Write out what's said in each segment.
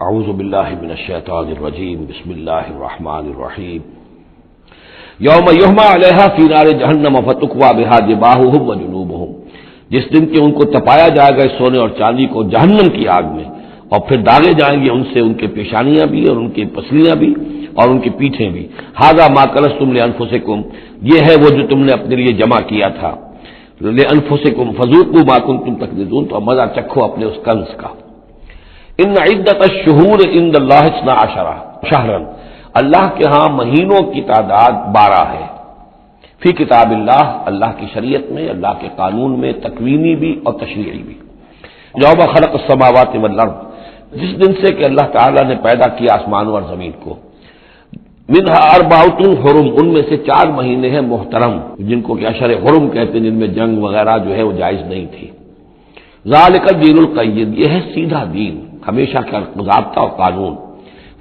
اعوذ باللہ من الشیطان الرجیم بسم اللہ الرحمن الرحیم یوم یحمى علیہا فی نار جہنم فتکوی بہا جباہہم وجنوبہم، جس دن کہ ان کو تپایا جائے گا سونے اور چاندی کو جہنم کی آگ میں، اور پھر داغے جائیں گے ان سے ان کے پیشانیاں بھی اور ان کی پسلیاں بھی اور ان کی پیٹھیں بھی۔ ھذا ما کنزتم لانفسکم، یہ ہے وہ جو تم نے اپنے لیے جمع کیا تھا، لانفسکم فذوقوا ما کنتم تکنزون، تو مزہ چکھو اپنے اس کنز کا۔ ان عدت الشہور عند اللہ 12 شہرا، اللہ کے ہاں مہینوں کی تعداد 12 ہے، فی کتاب اللہ، اللہ کی شریعت میں، اللہ کے قانون میں، تکوینی بھی اور تشریعی بھی۔ یوم خلق السماوات والارض، جس دن سے کہ اللہ تعالیٰ نے پیدا کیا آسمانوں اور زمین کو، منہا اربعۃ حرم، ان میں سے 4 مہینے ہیں محترم، جن کو کہ اشہر حرم کہتے ہیں، جن میں جنگ وغیرہ جو ہے وہ جائز نہیں تھی۔ ذالک الدین القیم، یہ ہے سیدھا دین، ہمیشہ کا ضابطہ اور قانون۔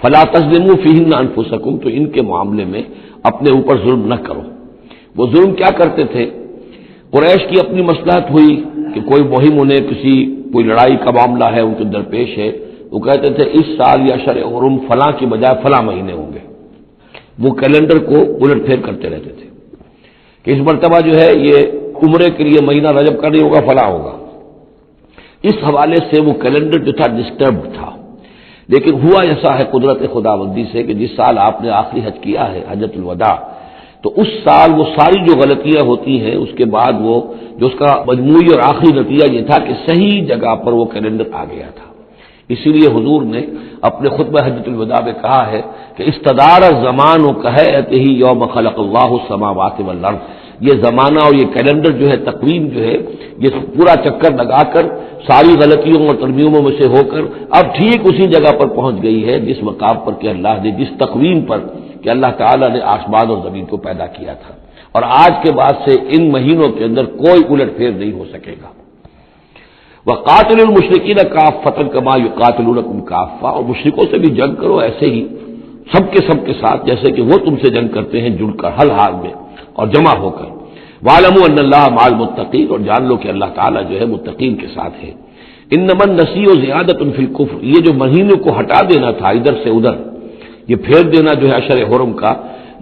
فلا تظلموا فیہن انفسکم، تو ان کے معاملے میں اپنے اوپر ظلم نہ کرو۔ وہ ظلم کیا کرتے تھے؟ قریش کی اپنی مصلحت ہوئی کہ کوئی مہم انہیں کوئی لڑائی کا معاملہ ہے ان کے درپیش ہے، وہ کہتے تھے اس سال یا شرع حرم فلاں کی بجائے فلاں مہینے ہوں گے، وہ کیلنڈر کو الٹ پھیر کرتے رہتے تھے کہ اس مرتبہ جو ہے یہ عمرے کے لیے مہینہ رجب کا نہیں ہوگا، فلاں ہوگا۔ اس حوالے سے وہ کیلنڈر جو تھا ڈسٹربڈ تھا، لیکن ہوا ایسا ہے قدرت خداوندی سے کہ جس سال آپ نے آخری حج کیا ہے، حجۃ الوداع، تو اس سال وہ ساری جو غلطیاں ہوتی ہیں اس کے بعد وہ جو اس کا مجموعی اور آخری نتیجہ یہ تھا کہ صحیح جگہ پر وہ کیلنڈر آ گیا تھا۔ اسی لیے حضور نے اپنے خطبہ حجۃ الوداع میں کہا ہے کہ استدار الزمان کہیئتہ یوم خلق اللہ السماوات والارض، یہ زمانہ اور یہ کیلنڈر جو ہے، تقویم جو ہے، یہ پورا چکر لگا کر ساری غلطیوں اور ترمیموں میں سے ہو کر اب ٹھیک اسی جگہ پر پہنچ گئی ہے جس مقام پر کہ اللہ نے، جس تقویم پر کہ اللہ تعالیٰ نے آسمان اور زمین کو پیدا کیا تھا، اور آج کے بعد سے ان مہینوں کے اندر کوئی الٹ پھیر نہیں ہو سکے گا۔ وَقَاتِلُوا الْمُشْرِكِينَ كَافَّةً كَمَا يُقَاتِلُونَكُمْ كَافَّةً، اور مشرکوں سے بھی جنگ کرو ایسے ہی سب کے ساتھ جیسے کہ وہ تم سے جنگ کرتے ہیں، جڑ کر ہر حال میں اور جمع ہو کر۔ وَاعْلَمُوا أَنَّ اللَّهَ مَعَ الْمُتَّقِينَ، اور جان لو کہ اللہ تعالیٰ جو ہے متقین کے ساتھ ہے۔ إِنَّمَا النَّسِيءُ زِيَادَةٌ فِي الْكُفْرِ، یہ جو مہینوں کو ہٹا دینا تھا ادھر سے ادھر، یہ پھیر دینا جو ہے اشہر حرم کا،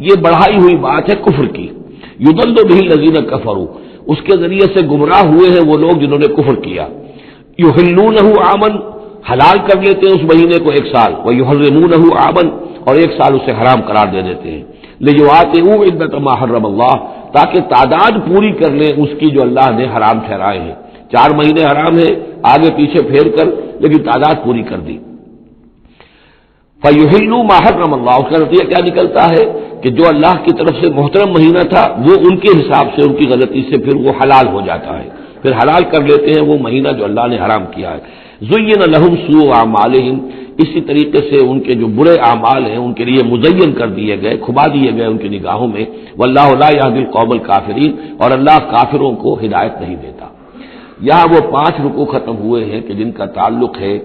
یہ بڑھائی ہوئی بات ہے کفر کی۔ یضل بہ الذین کفروا، اس کے ذریعے سے گمراہ ہوئے ہیں وہ لوگ جنہوں نے کفر کیا۔ یحلونہ عاما، حلال کر لیتے ہیں اس مہینے کو 1 سال، ویحرمونہ عاما، اور 1 سال اسے حرام قرار دے دیتے ہیں۔ لیواطئوا عدۃ ما حرم اللہ، تاکہ تعداد پوری کر لیں اس کی جو اللہ نے حرام ٹھہرائے ہیں۔ 4 مہینے حرام ہے، آگے پیچھے پھیر کر لیکن تعداد پوری کر دی۔ فَيُحِلُّوا مَا حَرَّمَ اللَّهُ، اس کا نتیجہ کیا نکلتا ہے کہ جو اللہ کی طرف سے محترم مہینہ تھا وہ ان کے حساب سے، ان کی غلطی سے پھر وہ حلال ہو جاتا ہے، پھر حلال کر لیتے ہیں وہ مہینہ جو اللہ نے حرام کیا ہے۔ زُيِّنَ لَهُمْ سُوءُ أَعْمَالِهِمْ، اسی طریقے سے ان کے جو برے اعمال ہیں ان کے لیے مزین کر دیے گئے، کھبا دیے گئے ان کی نگاہوں میں۔ وَاللَّهُ لَا يَهْدِي الْقَوْمَ الْكَافِرِينَ، اور اللہ کافروں کو ہدایت نہیں دیتا۔ یہاں وہ 5 رکوع ختم ہوئے ہیں کہ جن کا تعلق ہے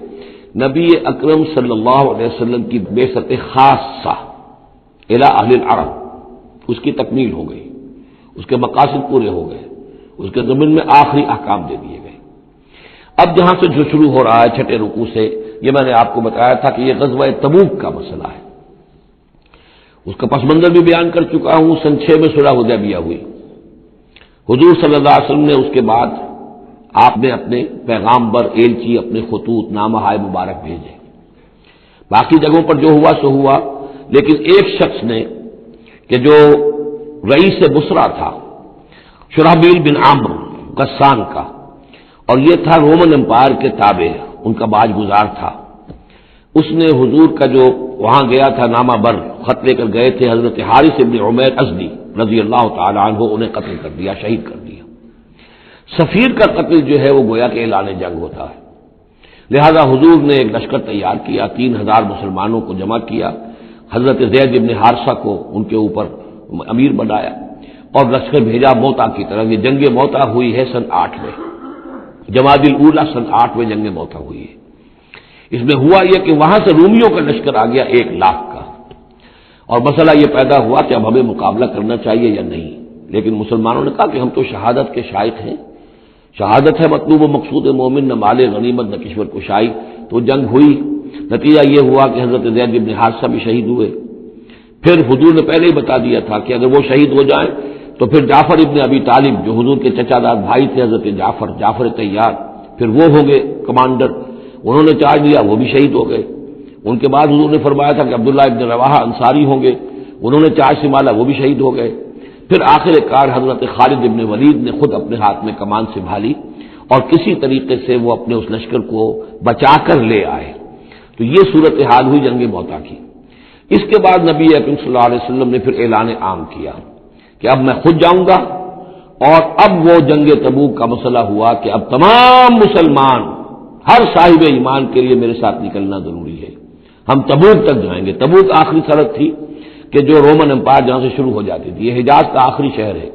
نبی اکرم صلی اللہ علیہ وسلم کی بعثت خاصہ الی اہل العرب، اس کی تکمیل ہو گئی، اس کے مقاصد پورے ہو گئے، اس کے ضمن میں آخری احکام دے دیے گئے۔ اب جہاں سے جو شروع ہو رہا ہے 6 رکوع سے، یہ میں نے آپ کو بتایا تھا کہ یہ غزوہ تبوک کا مسئلہ ہے، اس کا پس منظر بھی بیان کر چکا ہوں۔ سن 6 میں صلح حدیبیہ ہوئی، حضور صلی اللہ علیہ وسلم نے اس کے بعد آپ نے اپنے پیغامبر، ایلچی، اپنے خطوط، نامہ ہائے مبارک بھیجے۔ باقی جگہوں پر جو ہوا سو ہوا، لیکن ایک شخص نے کہ جو رئیس بصرہ تھا، شرحبیل بن عمرو غسان کا، اور یہ تھا رومن امپائر کے تابع، ان کا باج گزار تھا، اس نے حضور کا جو وہاں گیا تھا نامہ بر خط لے کر گئے تھے حضرت حارث بن عمیر ازدی رضی اللہ تعالی عنہ، انہیں قتل کر دیا، شہید کر دیا۔ سفیر کا قتل جو ہے وہ گویا کہ اعلان جنگ ہوتا ہے، لہذا حضور نے ایک لشکر تیار کیا، 3000 مسلمانوں کو جمع کیا، حضرت زید بن حارثہ کو ان کے اوپر امیر بنایا اور لشکر بھیجا موتا کی طرف۔ یہ جنگ موتا ہوئی ہے سن 8 میں، جمادی الاولیٰ سن 8 میں جنگ موتا ہوئی ہے۔ اس میں ہوا یہ کہ وہاں سے رومیوں کا لشکر آ گیا 1 لاکھ کا، اور مسئلہ یہ پیدا ہوا کہ اب ہمیں مقابلہ کرنا چاہیے یا نہیں، لیکن مسلمانوں نے کہا کہ ہم تو شہادت کے شائق ہیں، شہادت ہے مطلوب و مقصود مومن، نہ مال غنیمت نہ کشور کشائی۔ تو جنگ ہوئی، نتیجہ یہ ہوا کہ حضرت زید بن حارثہ بھی شہید ہوئے. پھر حضور نے پہلے ہی بتا دیا تھا کہ اگر وہ شہید ہو جائیں تو پھر جعفر ابن ابی طالب جو حضور کے چچا دار بھائی تھے حضرت جعفر طیار، پھر وہ ہو گئے کمانڈر، انہوں نے چارج لیا، وہ بھی شہید ہو گئے. ان کے بعد حضور نے فرمایا تھا کہ عبداللہ ابن رواحہ انصاری ہوں گے، انہوں نے چارج سنبھالا، وہ بھی شہید ہو گئے. پھر آخر کار حضرت خالد ابن ولید نے خود اپنے ہاتھ میں کمان سنبھالی اور کسی طریقے سے وہ اپنے اس لشکر کو بچا کر لے آئے. تو یہ صورتحال ہوئی جنگ موتا کی. اس کے بعد نبی اکرم صلی اللہ علیہ وسلم نے پھر اعلان عام کیا کہ اب میں خود جاؤں گا، اور اب وہ جنگ تبوک کا مسئلہ ہوا کہ اب تمام مسلمان ہر صاحب ایمان کے لیے میرے ساتھ نکلنا ضروری ہے، ہم تبوک تک جائیں گے. تبوک آخری سرحد تھی کہ جو رومن امپائر جہاں سے شروع ہو جاتی تھی، یہ حجاز کا آخری شہر ہے.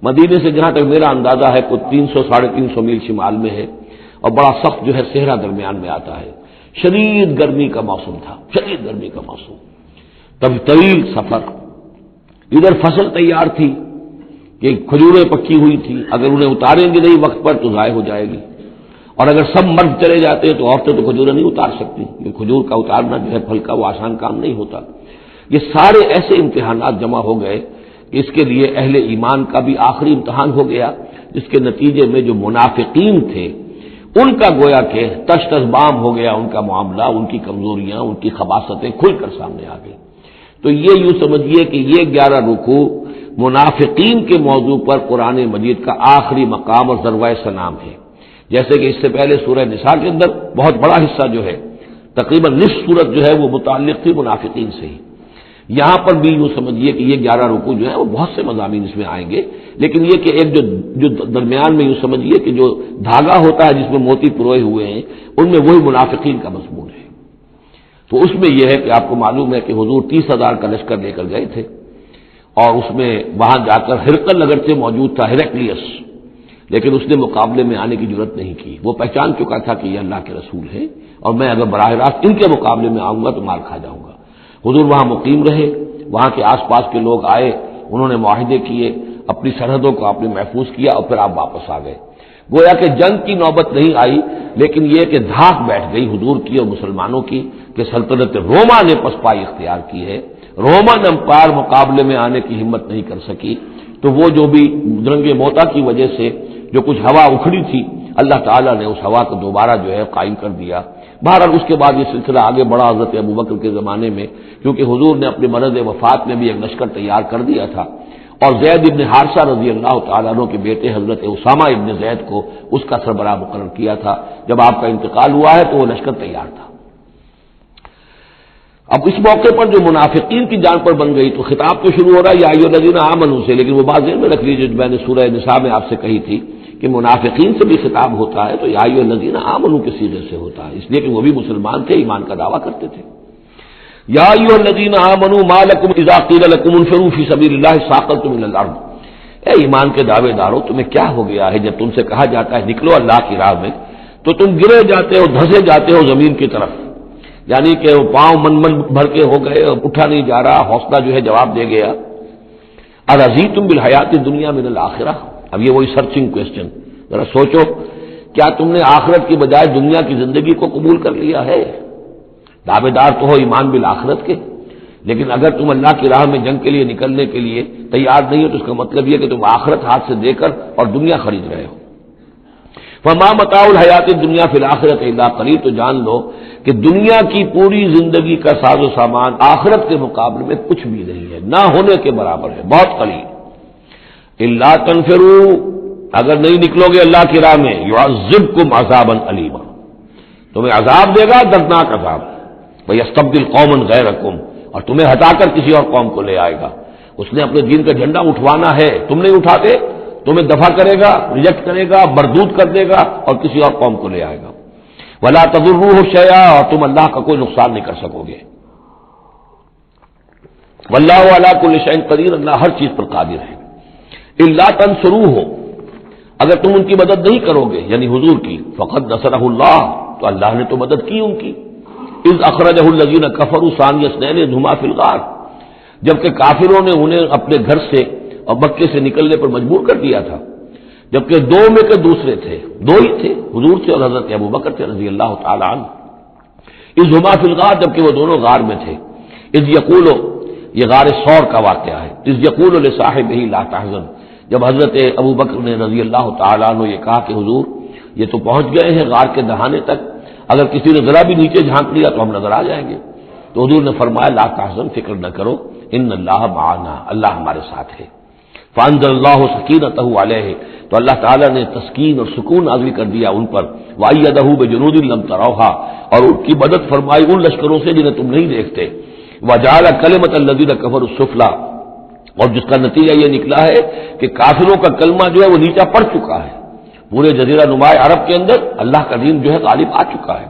مدینے سے جہاں تک میرا اندازہ ہے کوئی 300-350 میل شمال میں ہے، اور بڑا سخت جو ہے صحرا درمیان میں آتا ہے. شدید گرمی کا موسم تھا، شدید گرمی کا موسم، تب طویل سفر. ادھر فصل تیار تھی کہ کھجوریں پکی ہوئی تھی، اگر انہیں اتاریں گے نہیں وقت پر تو ضائع ہو جائے گی، اور اگر سب مرد چلے جاتے ہیں تو عورتیں تو کھجوریں نہیں اتار سکتی، یہ کھجور کا اتارنا جو ہے پھل کا وہ آسان کام نہیں ہوتا. یہ سارے ایسے امتحانات جمع ہو گئے کہ اس کے لیے اہل ایمان کا بھی آخری امتحان ہو گیا، جس کے نتیجے میں جو منافقین تھے ان کا گویا کہ تش تش بام ہو گیا، ان کا معاملہ، ان کی کمزوریاں، ان کی خباثتیں کھل کر سامنے آ گئی. تو یہ یوں سمجھیے کہ یہ 11 رکوع منافقین کے موضوع پر قرآن مجید کا آخری مقام اور ذروۂ سنام ہے. جیسے کہ اس سے پہلے سورہ نساء کے اندر بہت بڑا حصہ جو ہے، تقریباً نصف سورت جو ہے وہ متعلق تھی منافقین سے ہی. یہاں پر بھی یوں سمجھیے کہ یہ 11 رکوع جو ہے وہ بہت سے مضامین اس میں آئیں گے، لیکن یہ کہ ایک جو درمیان میں یوں سمجھیے کہ جو دھاگا ہوتا ہے جس میں موتی پروئے ہوئے ہیں، ان میں وہی منافقین کا مضمون ہے. تو اس میں یہ ہے کہ آپ کو معلوم ہے کہ حضور 30,000 کا لشکر لے کر گئے تھے، اور اس میں وہاں جا کر ہرقل اگرچہ موجود تھا، ہیرکلیس، لیکن اس نے مقابلے میں آنے کی جرت نہیں کی. وہ پہچان چکا تھا کہ یہ اللہ کے رسول ہیں، اور میں اگر براہ راست ان کے مقابلے میں آؤں گا تو مار کھا جاؤں گا. حضور وہاں مقیم رہے، وہاں کے آس پاس کے لوگ آئے، انہوں نے معاہدے کیے، اپنی سرحدوں کو آپ نے محفوظ کیا، اور پھر آپ واپس آ گئے. گویا کہ جنگ کی نوبت نہیں آئی، لیکن یہ کہ دھاک بیٹھ گئی حضور کی اور مسلمانوں کی کہ سلطنت روما نے پسپائی اختیار کی ہے. رومن امپائر مقابلے میں آنے کی ہمت نہیں کر سکی. تو وہ جو بھی جنگ موتا کی وجہ سے جو کچھ ہوا اکھڑی تھی، اللہ تعالیٰ نے اس ہوا کو دوبارہ جو ہے قائم کر دیا. بہرحال اس کے بعد یہ سلسلہ آگے بڑھا حضرت ابوبکر کے زمانے میں، کیونکہ حضور نے اپنے مرض وفات میں بھی ایک لشکر تیار کر دیا تھا، اور زید ابن حارثہ رضی اللہ تعالیٰ عنہ کے بیٹے حضرت اسامہ ابن زید کو اس کا سربراہ مقرر کیا تھا. جب آپ کا انتقال ہوا ہے تو وہ لشکر تیار تھا. اب اس موقع پر جو منافقین کی جان پر بن گئی تو خطاب تو شروع ہو رہا ہے یا ایھا الذین آمنوا سے، لیکن وہ بات ذہن میں رکھ لیجیے جو میں نے سورہ نساء میں آپ سے کہی تھی کہ منافقین سے بھی خطاب ہوتا ہے تو یا ایھا الذین آمنوا کے صیغے سے ہوتا ہے، اس لیے کہ وہ بھی مسلمان تھے، ایمان کا دعویٰ کرتے تھے. یا ایھا الذین آمنوا ما لکم اذا قیل لکم انفروا فی سبیل اللہ ثاقلتم الی الارض. اے ایمان کے دعوے دارو، تمہیں کیا ہو گیا ہے جب تم سے کہا جاتا ہے نکلو اللہ کی راہ میں تو تم گرے جاتے ہو، دھسے جاتے ہو زمین کی طرف، یعنی کہ پاؤں من بھر کے ہو گئے، اٹھا نہیں جا رہا، حوصلہ جو ہے جواب دے گیا. ارضیتم بالحیات الدنیا من الآخرہ. اب یہ وہی سرچنگ کوشچن، ذرا سوچو، کیا تم نے آخرت کی بجائے دنیا کی زندگی کو قبول کر لیا ہے؟ دعوے دار تو ہو ایمان بالآخرت کے، لیکن اگر تم اللہ کی راہ میں جنگ کے لیے نکلنے کے لیے تیار نہیں ہو تو اس کا مطلب یہ کہ تم آخرت ہاتھ سے دے کر اور دنیا خرید رہے ہو. فما متاع الحیات الدنیا فی الآخرۃ الا قلیل. تو جان لو کہ دنیا کی پوری زندگی کا ساز و سامان آخرت کے مقابلے میں کچھ بھی نہیں ہے، نہ ہونے کے برابر ہے، بہت قلیل. الا تنفروا، اگر نہیں نکلو گے اللہ کی راہ میں، یعذبکم عذابا الیما، تمہیں عذاب دے گا، دردناک عذاب. ویستبدل قوما غیرکم، اور تمہیں ہٹا کر کسی اور قوم کو لے آئے گا. اس نے اپنے دین کا جھنڈا اٹھوانا ہے، تم نہیں اٹھاتے، تمہیں دفع کرے گا، ریجیکٹ کرے گا، مردود کر دے گا اور کسی اور قوم کو لے آئے گا. ولا تضروہ شیئا، اور تم اللہ کا کوئی نقصان نہیں کر سکو گے. واللہ علی کل شیء قدیر، اللہ ہر چیز پر قادر ہے. الا تنصروہ، اگر تم ان کی مدد نہیں کرو گے یعنی حضور کی، فقد نصرہ اللہ، تو اللہ نے تو مدد کی ان کی. اذ اخرجہ الذین کفروا ثانی اثنین اذ ہما فی الغار، جبکہ کافروں نے انہیں اپنے گھر سے اور مکے سے نکلنے پر مجبور کر دیا تھا، جبکہ دو میں کے دوسرے تھے، دو ہی تھے، حضور تھے اور حضرت ابوبکر تھے رضی اللہ تعالی عنہ. اذ ہما فی الغار، جبکہ وہ دونوں غار میں تھے، اذ یقول، یہ غار ثور کا واقعہ ہے، اذ یقول لصاحبہ لا تحزن، جب حضرت ابو بکر نے رضی اللہ تعالیٰ عنہ یہ کہا کہ حضور یہ تو پہنچ گئے ہیں غار کے دہانے تک، اگر کسی نے ذرا بھی نیچے جھانک لیا تو ہم نظر آ جائیں گے، تو حضور نے فرمایا لا تحزن، فکر نہ کرو، ان اللہ معنا، اللہ ہمارے ساتھ ہے۔ فانزل اللہ سکینتہ علیہ، تو اللہ تعالیٰ نے تسکین اور سکون نازل کر دیا ان پر، وأیدہ بجنود لم تروها، اور ان کی مدد فرمائی ان لشکروں سے جنہیں تم نہیں دیکھتے، وجعل کلمۃ الذین کفروا السفلی، اور جس کا نتیجہ یہ نکلا ہے کہ کافروں کا کلمہ جو ہے وہ نیچا پڑ چکا ہے، پورے جزیرہ نما عرب کے اندر اللہ کا دین جو ہے غالب آ چکا ہے۔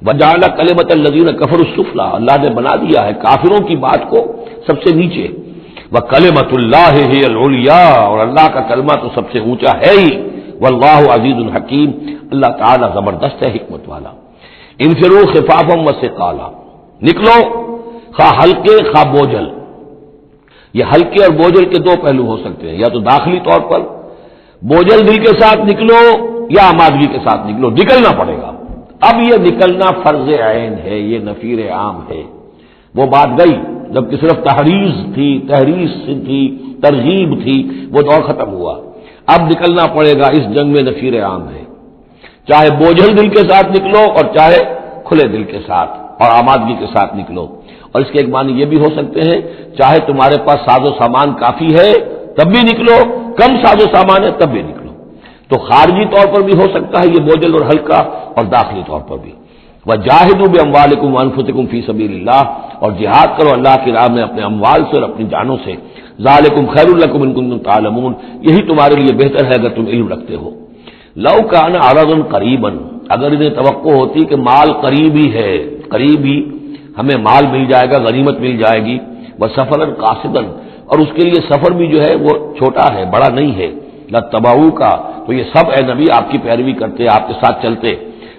وجعل کلمۃ الذین کفروا السفلی، اللہ نے بنا دیا ہے کافروں کی بات کو سب سے نیچے، وکلمۃ اللہ ہی العلیاء، اور اللہ کا کلمہ تو سب سے اونچا ہے ہی، واللہ عزیز الحکیم، اللہ تعالی زبردست ہے، حکمت والا۔ انفروا خفافا وثقالا، نکلو خواہ ہلکے خواہ بوجھل، یہ ہلکے اور بوجھل کے دو پہلو ہو سکتے ہیں، یا تو داخلی طور پر بوجھل دل کے ساتھ نکلو یا آمادگی کے ساتھ نکلو، نکلنا پڑے گا۔ اب یہ نکلنا فرض عین ہے، یہ نفیر عام ہے، وہ بات گئی جبکہ صرف تحریض تھی، ترغیب تھی، وہ دور ختم ہوا، اب نکلنا پڑے گا، اس جنگ میں نفیر عام ہے، چاہے بوجھل دل کے ساتھ نکلو اور چاہے کھلے دل کے ساتھ اور آمادگی کے ساتھ نکلو۔ اور اس کے ایک معنی یہ بھی ہو سکتے ہیں، چاہے تمہارے پاس ساز و سامان کافی ہے تب بھی نکلو، کم ساز و سامان ہے تب بھی نکلو، تو خارجی طور پر بھی ہو سکتا ہے یہ بوجھل اور ہلکا، اور داخلی طور پر بھی۔ وجاہدوا باموالکم وانفسکم فی سبیل اللہ، اور جہاد کرو اللہ کی راہ میں اپنے اموال سے اور اپنی جانوں سے، ذالکم خیر لکم ان کنتم تعلمون، یہی تمہارے لیے بہتر ہے اگر تم علم رکھتے ہو۔ لو کان عرضا قریبا، اگر انہیں توقع ہوتی کہ مال قریب ہی ہے، قریب ہی ہمیں مال مل جائے گا، غنیمت مل جائے گی، وسفرا قاصدا، اور اس کے لیے سفر بھی جو ہے وہ چھوٹا ہے، بڑا نہیں ہے، لاتبعوک، تو یہ سب اے نبی آپ کی پیروی کرتے، آپ کے ساتھ چلتے،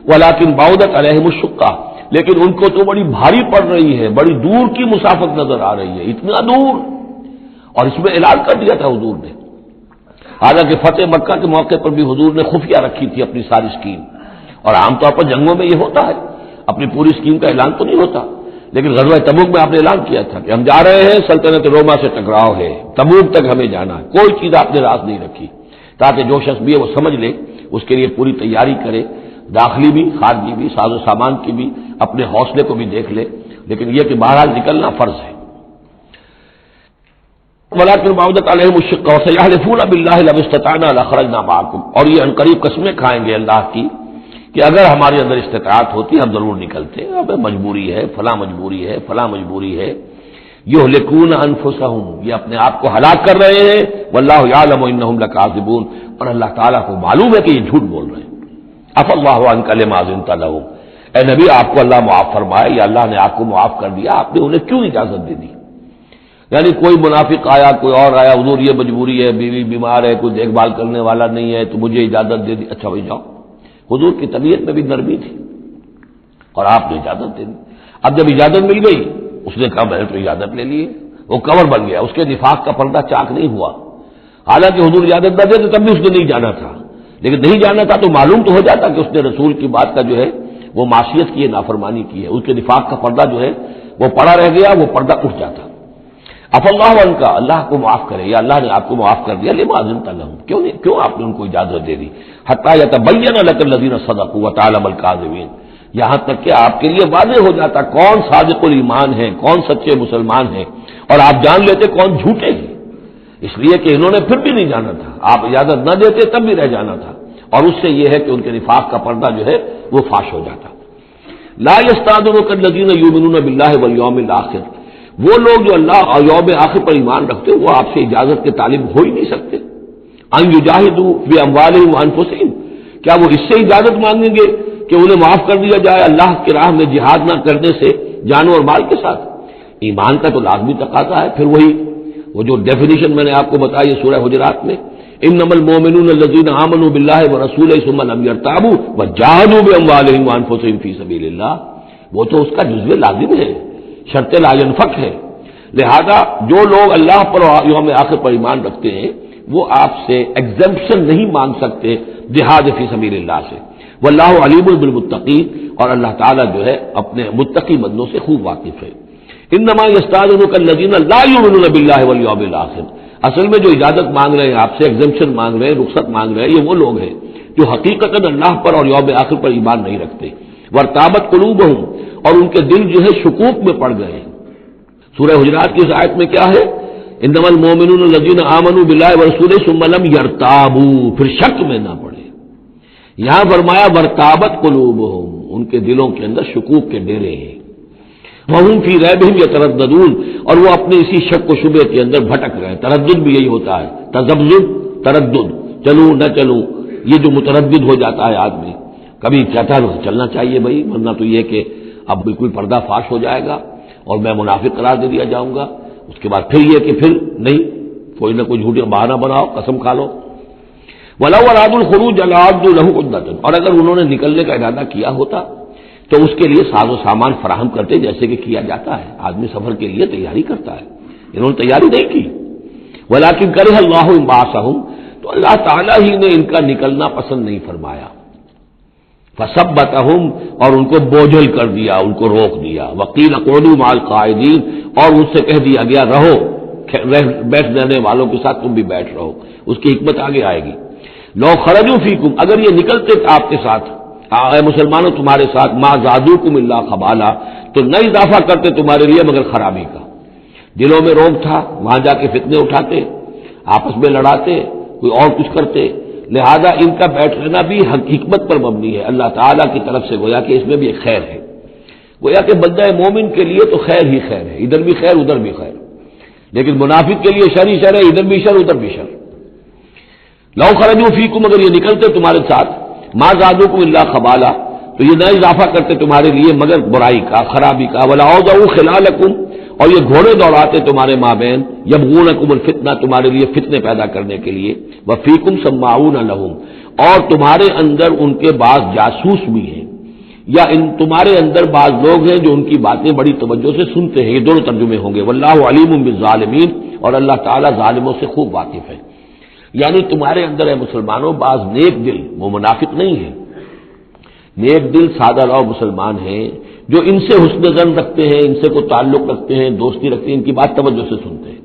ولکن بعدت علیہم الشقہ، لیکن ان کو تو بڑی بھاری پڑ رہی ہے، بڑی دور کی مسافت نظر آ رہی ہے، اتنا دور، اور اس میں اعلان کر دیا تھا حضور نے، حالانکہ فتح مکہ کے موقع پر بھی حضور نے خفیہ رکھی تھی اپنی ساری اسکیم، اور عام طور پر جنگوں میں یہ ہوتا ہے، اپنی پوری اسکیم کا اعلان تو نہیں ہوتا، لیکن غزوہ تبوک میں آپ نے اعلان کیا تھا کہ ہم جا رہے ہیں، سلطنت روما سے ٹکراؤ ہے، تبوک تک ہمیں جانا ہے، کوئی چیز آپ نے راز نہیں رکھی، تاکہ جو شخص بھی ہے وہ سمجھ لے، اس کے لیے پوری تیاری کرے، داخلی بھی خارجی بھی، ساز و سامان کی بھی، اپنے حوصلے کو بھی دیکھ لے، لیکن یہ کہ بہرحال نکلنا فرض ہے۔ ولکن بعدت علیہم الشقہ وسیحلفون باللہ لو استطعنا لخرجنا معکم، اور یہ عنقریب قسمیں کھائیں گے اللہ کی کہ اگر ہمارے اندر استطاعت ہوتی ہم ضرور نکلتے، اب مجبوری ہے، فلاں مجبوری ہے، فلاں مجبوری ہے۔ یہلکون انفسہم، یہ اپنے آپ کو ہلاک کر رہے ہیں، واللہ یعلم انہم لکاذبون، اور اللہ تعالیٰ کو معلوم ہے کہ یہ جھوٹ بول رہے ہیں۔ عفی اللہ عنک لما اذنت لہم، اے نبی آپ کو اللہ معاف فرمائے، یا اللہ نے آپ کو معاف کر دیا، آپ نے انہیں کیوں اجازت دے دی؟ یعنی کوئی منافق آیا، کوئی اور آیا، حضور یہ مجبوری ہے، بیوی بیمار ہے، کوئی دیکھ بھال کرنے والا نہیں ہے، تو مجھے اجازت دے دی، اچھا بھائی جاؤ۔ حضور کی طبیعت میں بھی نرمی تھی اور آپ نے اجازت دے دی۔ اب جب اجازت مل گئی، اس نے کہا میں نے تو اجازت لے لی، وہ کور بن گیا، اس کے نفاق کا پردہ چاک نہیں ہوا، حالانکہ حضور اجازت نہ دے تو تب بھی اس نے نہیں جانا تھا، لیکن نہیں جانا تھا تو معلوم تو ہو جاتا کہ اس نے رسول کی بات کا جو ہے وہ معصیت کی ہے، نافرمانی کی ہے، اس کے نفاق کا پردہ جو ہے وہ پڑا رہ گیا، وہ پردہ اٹھ جاتا۔ عفی اللہ عنہ، اللہ کو معاف کرے، یا اللہ نے آپ کو معاف کر دیا، لما اذنت لہم، کیوں آپ نے ان کو اجازت دے دی، حتی یتبین لک الذین صدقوا وتعلم الکاذبین، یہاں تک کہ آپ کے لیے واضح ہو جاتا کون صادق الایمان ہے، کون سچے مسلمان ہیں، اور آپ جان لیتے کون جھوٹے ہیں، اس لیے کہ انہوں نے پھر بھی نہیں جانا تھا، آپ اجازت نہ دیتے تب بھی رہ جانا تھا، اور اس سے یہ ہے کہ ان کے نفاق کا پردہ جو ہے وہ فاش ہو جاتا۔ لا یستأذنک الذین یؤمنون باللہ والیوم الآخر، وہ لوگ جو اللہ اور یوم آخر پر ایمان رکھتے ہیں وہ آپ سے اجازت کے طالب ہو ہی نہیں سکتے، ان یجاہدوا باموالہم وانفسہم، کیا وہ اس سے اجازت مانگیں گے کہ انہیں معاف کر دیا جائے اللہ کی راہ میں جہاد نہ کرنے سے جانوں اور مال کے ساتھ؟ ایمان کا تو لازمی تقاضا ہے، پھر وہی وہ جو ڈیفینیشن میں نے آپ کو بتائی ہے سورہ حجرات میں، انما المؤمنون الذین آمنوا باللہ ورسولہ ثم لم یرتابوا وجاہدوا باموالہم وانفسہم فی سبیل اللہ، وہ تو اس کا جزو لازم ہے، شرط لا ينفک ہے۔ لہذا جو لوگ اللہ پر اور یوم آخر پر ایمان رکھتے ہیں وہ آپ سے ایگزمپشن نہیں مانگ سکتے جہاد فی سبیل اللہ سے، واللہ علیم بالمتقین، اور اللہ تعالیٰ جو ہے اپنے متقی بندوں سے خوب واقف ہے۔ انما یستاذنک الذین لا یؤمنون باللہ والیوم الآخر، اصل میں جو اجازت مانگ رہے ہیں آپ سے، ایگزمپشن مانگ رہے ہیں، رخصت مانگ رہے ہیں، یہ وہ لوگ ہیں جو حقیقتاً اللہ پر اور یوم آخر پر ایمان نہیں رکھتے۔ وارتابت قلوبہم، اور ان کے دل جو ہے شکوک میں پڑ گئے ہیں۔ سورہ حجرات کی اس آیت میں کیا ہے؟ انما المؤمنون الذین آمنوا باللہ ورسولہ ثم لم یرتابوا، پھر شک میں نہ پڑے۔ یہاں فرمایا ورتابت قلوبہم، ان کے دلوں کے اندر شکوک کے ڈیرے ہیں۔ وہم فی ریبہم یترددون، اور وہ اپنے اسی شک و شبے کے اندر بھٹک رہے ہیں۔ تردد بھی یہی ہوتا ہے، تذبذب، تردد، چلوں نہ چلوں، یہ جو متردد ہو جاتا ہے آدمی، کبھی کہتا ہے چلنا چاہیے بھائی، ورنہ تو یہ کہ اب بالکل پردہ فاش ہو جائے گا اور میں منافق قرار دے دیا جاؤں گا، اس کے بعد پھر یہ کہ پھر نہیں، کوئی نہ کوئی جھوٹی بہانہ بناؤ، قسم کھا لو۔ وَلَوْ أَرَادُوا الْخُرُوجَ لَأَعَدُّوا لَهُ عُدَّةً، اور اگر انہوں نے نکلنے کا ارادہ کیا ہوتا تو اس کے لیے ساز و سامان فراہم کرتے، جیسے کہ کیا جاتا ہے، آدمی سفر کے لیے تیاری کرتا ہے، انہوں نے تیاری نہیں کی۔ وَلَٰكِن كَرِهَ اللَّهُ انبعاثَهُم، تو اللہ تعالیٰ ہی نے ان کا نکلنا پسند نہیں فرمایا۔ فَثَبَّتَهُمْ، اور ان کو بوجھل کر دیا، ان کو روک دیا۔ وَقِيلَ اقْعُدُوا مَعَ الْقَاعِدِينَ، اور ان سے کہہ دیا گیا رہو بیٹھ رہنے والوں کے ساتھ، تم بھی بیٹھ رہو۔ اس کی حکمت آگے آئے گی۔ لو خرجوا فیکم، اگر یہ نکلتے آپ کے ساتھ، اے مسلمانوں تمہارے ساتھ، ما زادوکم الا خبالا، تو نہ اضافہ کرتے تمہارے لیے مگر خرابی کا۔ دلوں میں روب تھا، وہاں جا کے فتنے اٹھاتے، آپس میں لڑاتے، کوئی اور کچھ کرتے، لہذا ان کا بیٹھ رہنا بھی حکمت پر مبنی ہے، اللہ تعالیٰ کی طرف سے، گویا کہ اس میں بھی ایک خیر ہے، گویا کہ بندہ مومن کے لیے تو خیر ہی خیر ہے، ادھر بھی خیر ادھر بھی خیر، لیکن منافق کے لیے شر ہی شر ہے، ادھر بھی شر ادھر بھی شر۔ لو خرجوا فیکم، اگر یہ نکلتے تمہارے ساتھ، ما زادوکم الا خبالا، تو یہ نہ اضافہ کرتے تمہارے لیے مگر برائی کا، خرابی کا۔ ولاوضعوا خلالکم، اور یہ گھوڑے دوڑاتے تمہارے مابین، یبغونکم الفتنہ، تمہارے لیے فتنے پیدا کرنے کے لیے۔ وفیکم سماعون لہم، اور تمہارے اندر ان کے بعض جاسوس بھی ہیں، یا تمہارے اندر بعض لوگ ہیں جو ان کی باتیں بڑی توجہ سے سنتے ہیں، یہ دونوں ترجمے ہوں گے۔ واللہ علیم بالظالمین، اور اللہ تعالیٰ ظالموں سے خوب واقف ہے۔ یعنی تمہارے اندر ہے مسلمانوں بعض نیک دل، وہ منافق نہیں ہیں، نیک دل سادہ لو مسلمان ہیں، جو ان سے حسن ظن رکھتے ہیں، ان سے کوئی تعلق رکھتے ہیں، دوستی رکھتے ہیں، ان کی بات توجہ سے سنتے ہیں۔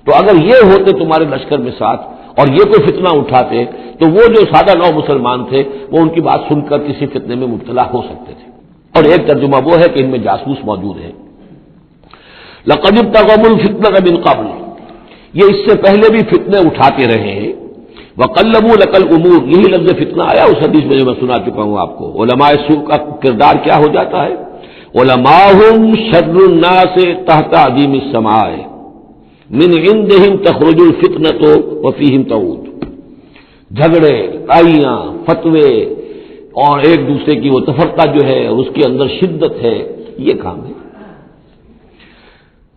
تو اگر یہ ہوتے تمہارے لشکر میں ساتھ اور یہ کوئی فتنہ اٹھاتے، تو وہ جو سادہ لو مسلمان تھے وہ ان کی بات سن کر کسی فتنے میں مبتلا ہو سکتے تھے۔ اور ایک ترجمہ وہ ہے کہ ان میں جاسوس موجود ہیں۔ لقد ابتغوا الفتنة من قبل، یہ اس سے پہلے بھی فتنے اٹھاتے رہے ہیں۔ وقلبوا لك الامور، یہی لفظ فتنہ آیا اس حدیث میں جو میں سنا چکا ہوں آپ کو۔ علماء سوء کا کردار کیا ہو جاتا ہے؟ علماءهم شر الناس تحت عظیم السماء من عندهم تخرج الفتنة وفيهم تعود، جھگڑے، لڑائیاں، فتوے اور ایک دوسرے کی وہ تفرقہ جو ہے اس کے اندر شدت ہے، یہ کام ہے۔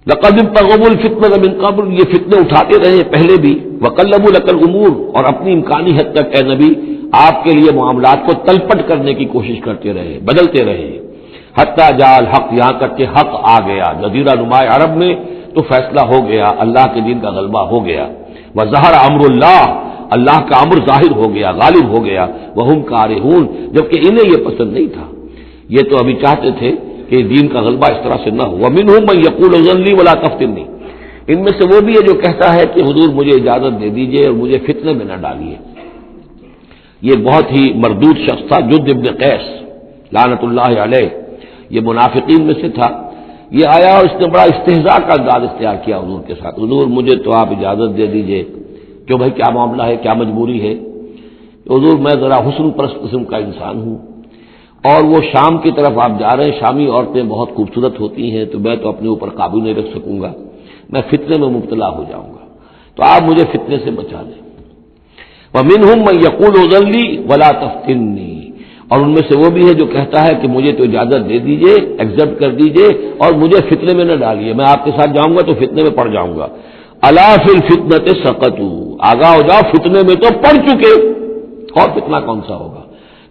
لقد ابتغوا الفتنة من قبل، یہ فتنے اٹھاتے رہے پہلے بھی۔ وقلبوا لك الامور، اور اپنی امکانی حد تک اے نبی آپ کے لیے معاملات کو تلپٹ کرنے کی کوشش کرتے رہے، بدلتے رہے۔ حتی جاء الحق، یہاں تک کہ حق آ گیا، جزیرہ نماء عرب میں تو فیصلہ ہو گیا، اللہ کے دین کا غلبہ ہو گیا۔ وظہر امر اللہ، اللہ کا امر ظاہر ہو گیا، غالب ہو گیا۔ وہم کارہون، جبکہ انہیں یہ پسند نہیں تھا، یہ تو ابھی چاہتے تھے کہ دین کا غلبہ اس طرح سے نہ ہو۔ ومنہم من یقول اذن لی ولا تفتنی، ان میں سے وہ بھی ہے جو کہتا ہے کہ حضور مجھے اجازت دے دیجئے اور مجھے فتنے میں نہ ڈالیے۔ یہ بہت ہی مردود شخص تھا، جد ابن قیس لعنت اللہ علیہ، یہ منافقین میں سے تھا۔ یہ آیا اور اس نے بڑا استہزاء کا انداز اختیار کیا حضور کے ساتھ، حضور مجھے تو آپ اجازت دے دیجئے، کیوں بھائی کیا معاملہ ہے، کیا مجبوری ہے؟ حضور میں ذرا حسن پرست قسم کا انسان ہوں، اور وہ شام کی طرف آپ جا رہے ہیں، شامی عورتیں بہت خوبصورت ہوتی ہیں، تو میں تو اپنے اوپر قابو نہیں رکھ سکوں گا، میں فتنے میں مبتلا ہو جاؤں گا، تو آپ مجھے فتنے سے بچا لیں۔ ومنہم من یقول اذن لی ولا تفتنی، اور ان میں سے وہ بھی ہے جو کہتا ہے کہ مجھے تو اجازت دے دیجئے، ایکسپٹ کر دیجئے اور مجھے فتنے میں نہ ڈالیے، میں آپ کے ساتھ جاؤں گا تو فتنے میں پڑ جاؤں گا۔ الا فی الفتنۃ سقطوا، آگاہ ہو جاؤ فتنے میں تو پڑ چکے، اور فتنہ کون سا ہوگا؟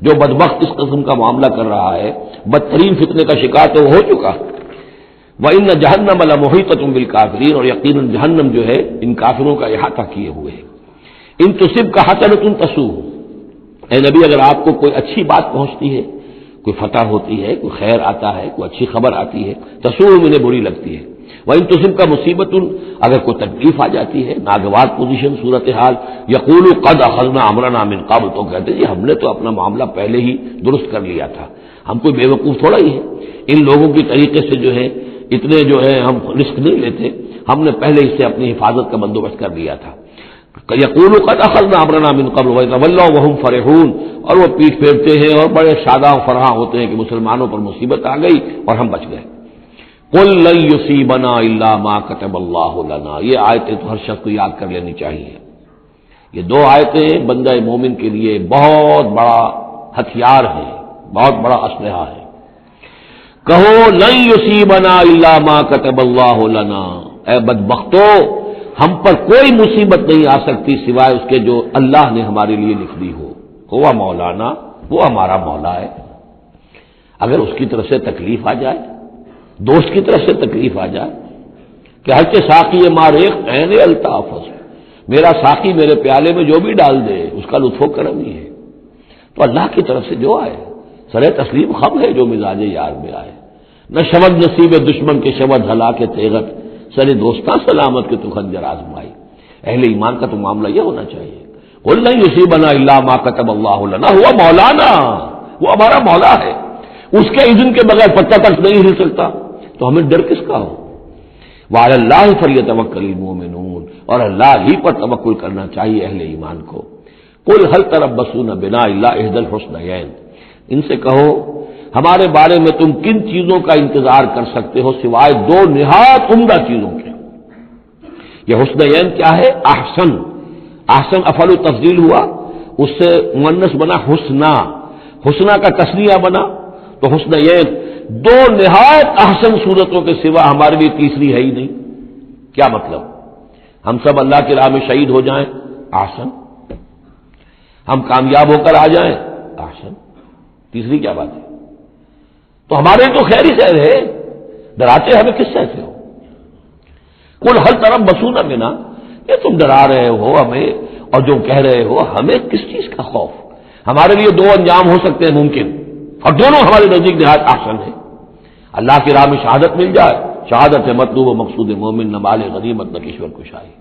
جو بدبخت اس قسم کا معاملہ کر رہا ہے، بدترین فتنے کا شکار تو ہو چکا۔ وَإِنَّ جَهَنَّمَ لَمُحِيطَةٌ بِالْكَافِرِينَ، اور یقیناً جہنم جو ہے ان کافروں کا احاطہ کیے ہوئے ہے۔ ان تصبک حسنۃ تسؤہ، اے نبی اگر آپ کو کوئی اچھی بات پہنچتی ہے، کوئی فتح ہوتی ہے، کوئی خیر آتا ہے، کوئی اچھی خبر آتی ہے، تسوءہم انہیں بری لگتی ہے، وَإِن تُصِبْكَ مُصِیبَۃٌ اگر کوئی تکلیف آ جاتی ہے، ناگوار پوزیشن، صورتحال، یقولوا قد اخذنا امرنا من قبل، تو کہتے ہیں جی ہم نے تو اپنا معاملہ پہلے ہی درست کر لیا تھا، ہم کوئی بے وقوف تھوڑا ہی ہے، ان لوگوں کی طریقے سے جو ہے اتنے جو ہے ہم رسک نہیں لیتے، ہم نے پہلے اس سے اپنی حفاظت کا بندوبست کر لیا تھا۔ یقولوا قد اخذنا امرنا من قبل ويتولوا وهم فرحون، اور وہ پیٹھ پھیرتے ہیں اور بڑے شاداں و فرحاں ہوتے ہیں کہ مسلمانوں پر مصیبت آ گئی اور ہم بچ گئے۔ قل لن يصيبنا الا ما كتب الله لنا، یہ آیتیں تو ہر شخص کو یاد کر لینی چاہیے۔ یہ دو آیتیں بندہ مومن کے لیے بہت بڑا ہتھیار ہیں، بہت بڑا اسلحہ ہے۔ کہو لن يصيبنا الا ما كتب الله لنا، اے بدبختو ہم پر کوئی مصیبت نہیں آ سکتی سوائے اس کے جو اللہ نے ہمارے لیے لکھ دی ہو۔ ہوا مولانا، وہ ہمارا مولا ہے۔ اگر اس کی طرف سے تکلیف آ جائے، دوست کی طرف سے تکلیف آ جائے کہ ہر کے ساقی ماریخ عین الطاف، میرا ساقی میرے پیالے میں جو بھی ڈال دے اس کا لطف و کرم ہی ہے، تو اللہ کی طرف سے جو آئے سر تسلیم خم ہے جو مزاج یار میں آئے۔ نہ شبد نصیب دشمن کے شبد ہلا کے تیغت، سر دوستاں سلامت کے تو خنجر آزمائی۔ اہل ایمان کا تو معاملہ یہ ہونا چاہیے، قل لن یصیبنا الا ما کتب اللہ لنا ہوا مولانا، وہ ہمارا مولا ہے، اس کے اذن کے بغیر پتہ تک نہیں ہل سکتا، تو ہمیں ڈر کس کا ہو؟ وعلی اللہ فلیتوکل المؤمنون، اور اللہ ہی پر توکل کرنا چاہیے اہل ایمان کو۔ قل هل تربصون بنا الا احدى الحسنيين، ان سے کہو ہمارے بارے میں تم کن چیزوں کا انتظار کر سکتے ہو سوائے دو نہایت عمدہ چیزوں کے۔ یہ حسنین کیا ہے؟ احسن، احسن افعل تفضیل ہوا، اس سے مؤنث بنا حسنا، حسنا کا تثنیہ بنا، تو حسنین دو نہایت احسن صورتوں کے سوا ہمارے لیے تیسری ہے ہی نہیں۔ کیا مطلب؟ ہم سب اللہ کی راہ میں شہید ہو جائیں، احسن، ہم کامیاب ہو کر آ جائیں، احسن، تیسری کیا بات ہے؟ تو ہمارے تو خیر ہی خیر ہے، ڈراتے ہمیں کس سے ہو؟ قل هل تربصون بنا، یہ تم ڈرا رہے ہو ہمیں اور جو کہہ رہے ہو ہمیں کس چیز کا خوف؟ ہمارے لیے دو انجام ہو سکتے ہیں ممکن، اور دونوں ہمارے نزدیک نہایت احسن ہے۔ اللہ کی راہ میں شہادت مل جائے، شہادت ہے مطلوب و مقصود مومن، نہ مال غنیمت نہ کشور کشائی۔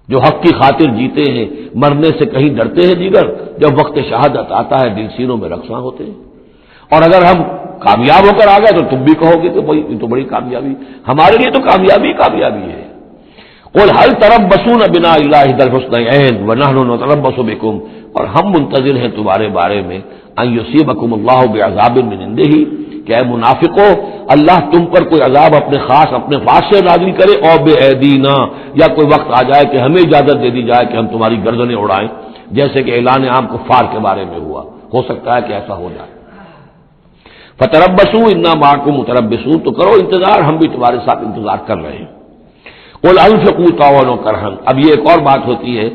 جو حق کی خاطر جیتے ہیں مرنے سے کہیں ڈرتے ہیں جگر، جب وقت شہادت آتا ہے دل سینوں میں رقصاں ہوتے ہیں۔ اور اگر ہم کامیاب ہو کر آ گئے تو تم بھی کہو گے کہ بھائی یہ تو بڑی کامیابی، ہمارے لیے تو کامیابی کامیابی ہے۔ قل هل تربصون بنا الا احدى الحسنيين ونحن نتربص بكم، اور ہم منتظر ہیں تمہارے بارے میں ان يصيبكم الله بعذاب من عنده، کہ اے منافقو اللہ تم پر کوئی عذاب اپنے خاص اپنے پاس سے نازل کرے، اور بأیدینا، یا کوئی وقت آ جائے کہ ہمیں اجازت دے دی جائے کہ ہم تمہاری گردنیں اڑائیں، جیسے کہ اعلان عام کفار کے بارے میں ہوا، ہو سکتا ہے کہ ایسا ہو جائے۔ فتربصوا انا معکم متربصون، تو کرو انتظار، ہم بھی تمہارے ساتھ انتظار کر رہے ہیں۔ قل انفقوا طوعا وكرها، اب یہ ایک اور بات ہوتی ہے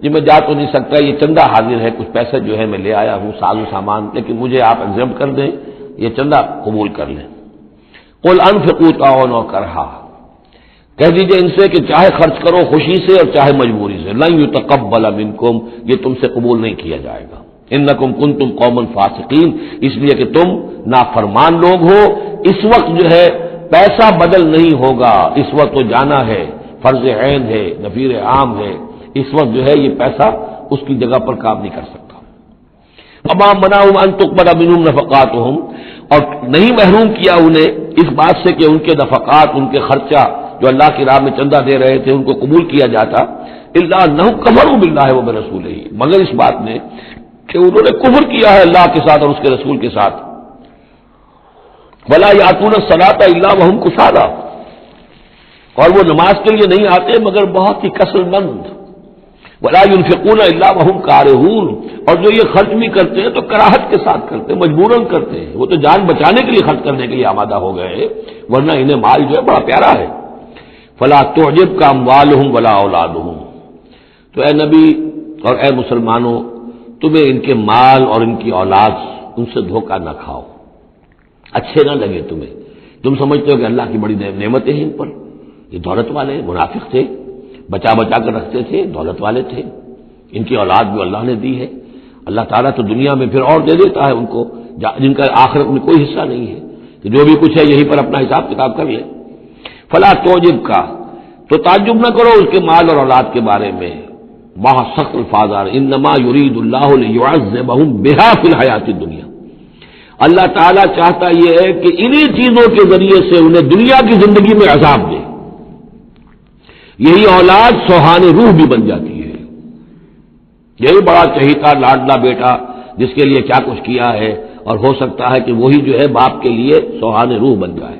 جی میں جا تو نہیں سکتا، یہ چندہ حاضر ہے، کچھ پیسے جو ہے میں لے آیا ہوں ساز و سامان، لیکن مجھے آپ ایگزم کر دیں، یہ چندہ قبول کر لیں۔ قل انفقوا طوعا وكرها، کہہ دیجئے ان سے کہ چاہے خرچ کرو خوشی سے اور چاہے مجبوری سے، لن يتقبل منکم، یہ تم سے قبول نہیں کیا جائے گا، انکم کنتم قوما فاسقین، اس لیے کہ تم نافرمان لوگ ہو۔ اس وقت جو ہے پیسہ بدل نہیں ہوگا، اس وقت تو جانا ہے، فرض عین ہے، نفیر عام ہے، اس وقت جو ہے یہ پیسہ اس کی جگہ پر کام نہیں کر سکتا۔ وما منعهم ان تقبل منهم نفقاتهم، اور نہیں محروم کیا انہیں اس بات سے کہ ان کے نفقات، ان کے خرچہ جو اللہ کی راہ میں چندہ دے رہے تھے ان کو قبول کیا جاتا، الا انهم كفروا بالله وبرسوله، مگر اس بات نے کہ انہوں نے کفر کیا ہے اللہ کے ساتھ اور اس کے رسول کے ساتھ۔ ولا یاتون الصلاۃ الا وهم کسالى، اور وہ نماز کے لیے نہیں آتے مگر بہت ہی کسل مند۔ ولا ينفقون الا وهم کارهون، اور جو یہ خرچ بھی کرتے ہیں تو کراہت کے ساتھ کرتے ہیں، مجبوراً کرتے ہیں، وہ تو جان بچانے کے لیے خرچ کرنے کے لیے آمادہ ہو گئے ہیں، ورنہ انہیں مال جو ہے بڑا پیارا ہے۔ فلا تعجبك اموالهم ولا اولادهم، تو اے نبی اور اے مسلمانوں تمہیں ان کے مال اور ان کی اولاد ان سے دھوکہ نہ کھاؤ، اچھے نہ لگے تمہیں، تم سمجھتے ہو کہ اللہ کی بڑی نعمتیں ہیں ان پر، یہ دولت والے منافق تھے، بچا بچا کر رکھتے تھے، دولت والے تھے، ان کی اولاد بھی اللہ نے دی ہے، اللہ تعالیٰ تو دنیا میں پھر اور دے دیتا ہے ان کو جن کا آخرت میں کوئی حصہ نہیں ہے کہ جو بھی کچھ ہے یہیں پر اپنا حساب کتاب کر لیں. فلا توجب کا تو تعجب نہ کرو اس کے مال اور اولاد کے بارے میں. بہت سخت الفاظ آ رہے انما یرید اللہ لیعذبہم بہا فی الحیات الدنیا. اللہ تعالیٰ چاہتا یہ ہے کہ انہی چیزوں کے ذریعے سے انہیں دنیا کی زندگی میں عذاب دے. یہی اولاد سوہان روح بھی بن جاتی ہے. یہی بڑا چہیتا لاڈلا بیٹا جس کے لیے کیا کچھ کیا ہے اور ہو سکتا ہے کہ وہی جو ہے باپ کے لیے سوہان روح بن جائے.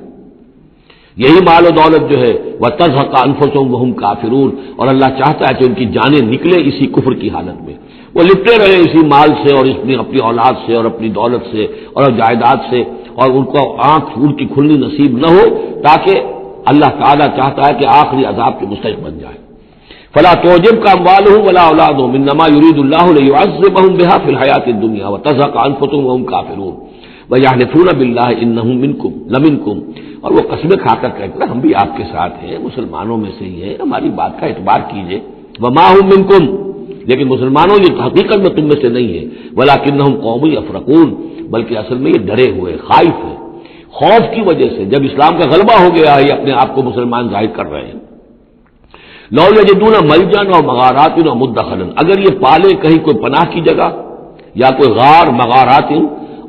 یہی مال و دولت جو ہے وَتَزْهَقَ أَنفُسُهُمْ وَهُمْ کافرون، اور اللہ چاہتا ہے کہ ان کی جانیں نکلے اسی کفر کی حالت میں، وہ لپٹے رہے اسی مال سے اور اپنی اولاد سے اور اپنی دولت سے اور جائیداد سے، اور ان کو آنکھ ان کی کھلنی نصیب نہ ہو، تاکہ اللہ تعالیٰ چاہتا ہے کہ آخری عذاب کے مستحق بن جائے. فلا تعجبك أموالهم ولا أولادهم إنما يريد الله ليعذبهم بها في الحياة الدنيا وتزهق أنفسهم وهم كافرون ويحلفون بالله إنهم منكم لمنكم، اور وہ قسمیں کھا کر کہتے ہیں ہم بھی آپ کے ساتھ ہیں، مسلمانوں میں سے ہی ہیں، ہماری بات کا اعتبار کیجئے. وما هم منكم، لیکن مسلمانوں یہ حقیقت میں تم میں سے نہیں ہے. ولكنهم قوم يفرقون، بلکہ اصل میں یہ ڈرے ہوئے خائف ہیں، خوف کی وجہ سے جب اسلام کا غلبہ ہو گیا ہے یہ اپنے آپ کو مسلمان ظاہر کر رہے ہیں. لو یجدون ملجا و مغارات و مدخلا، اگر یہ پالے کہیں کوئی پناہ کی جگہ یا کوئی غار مغارات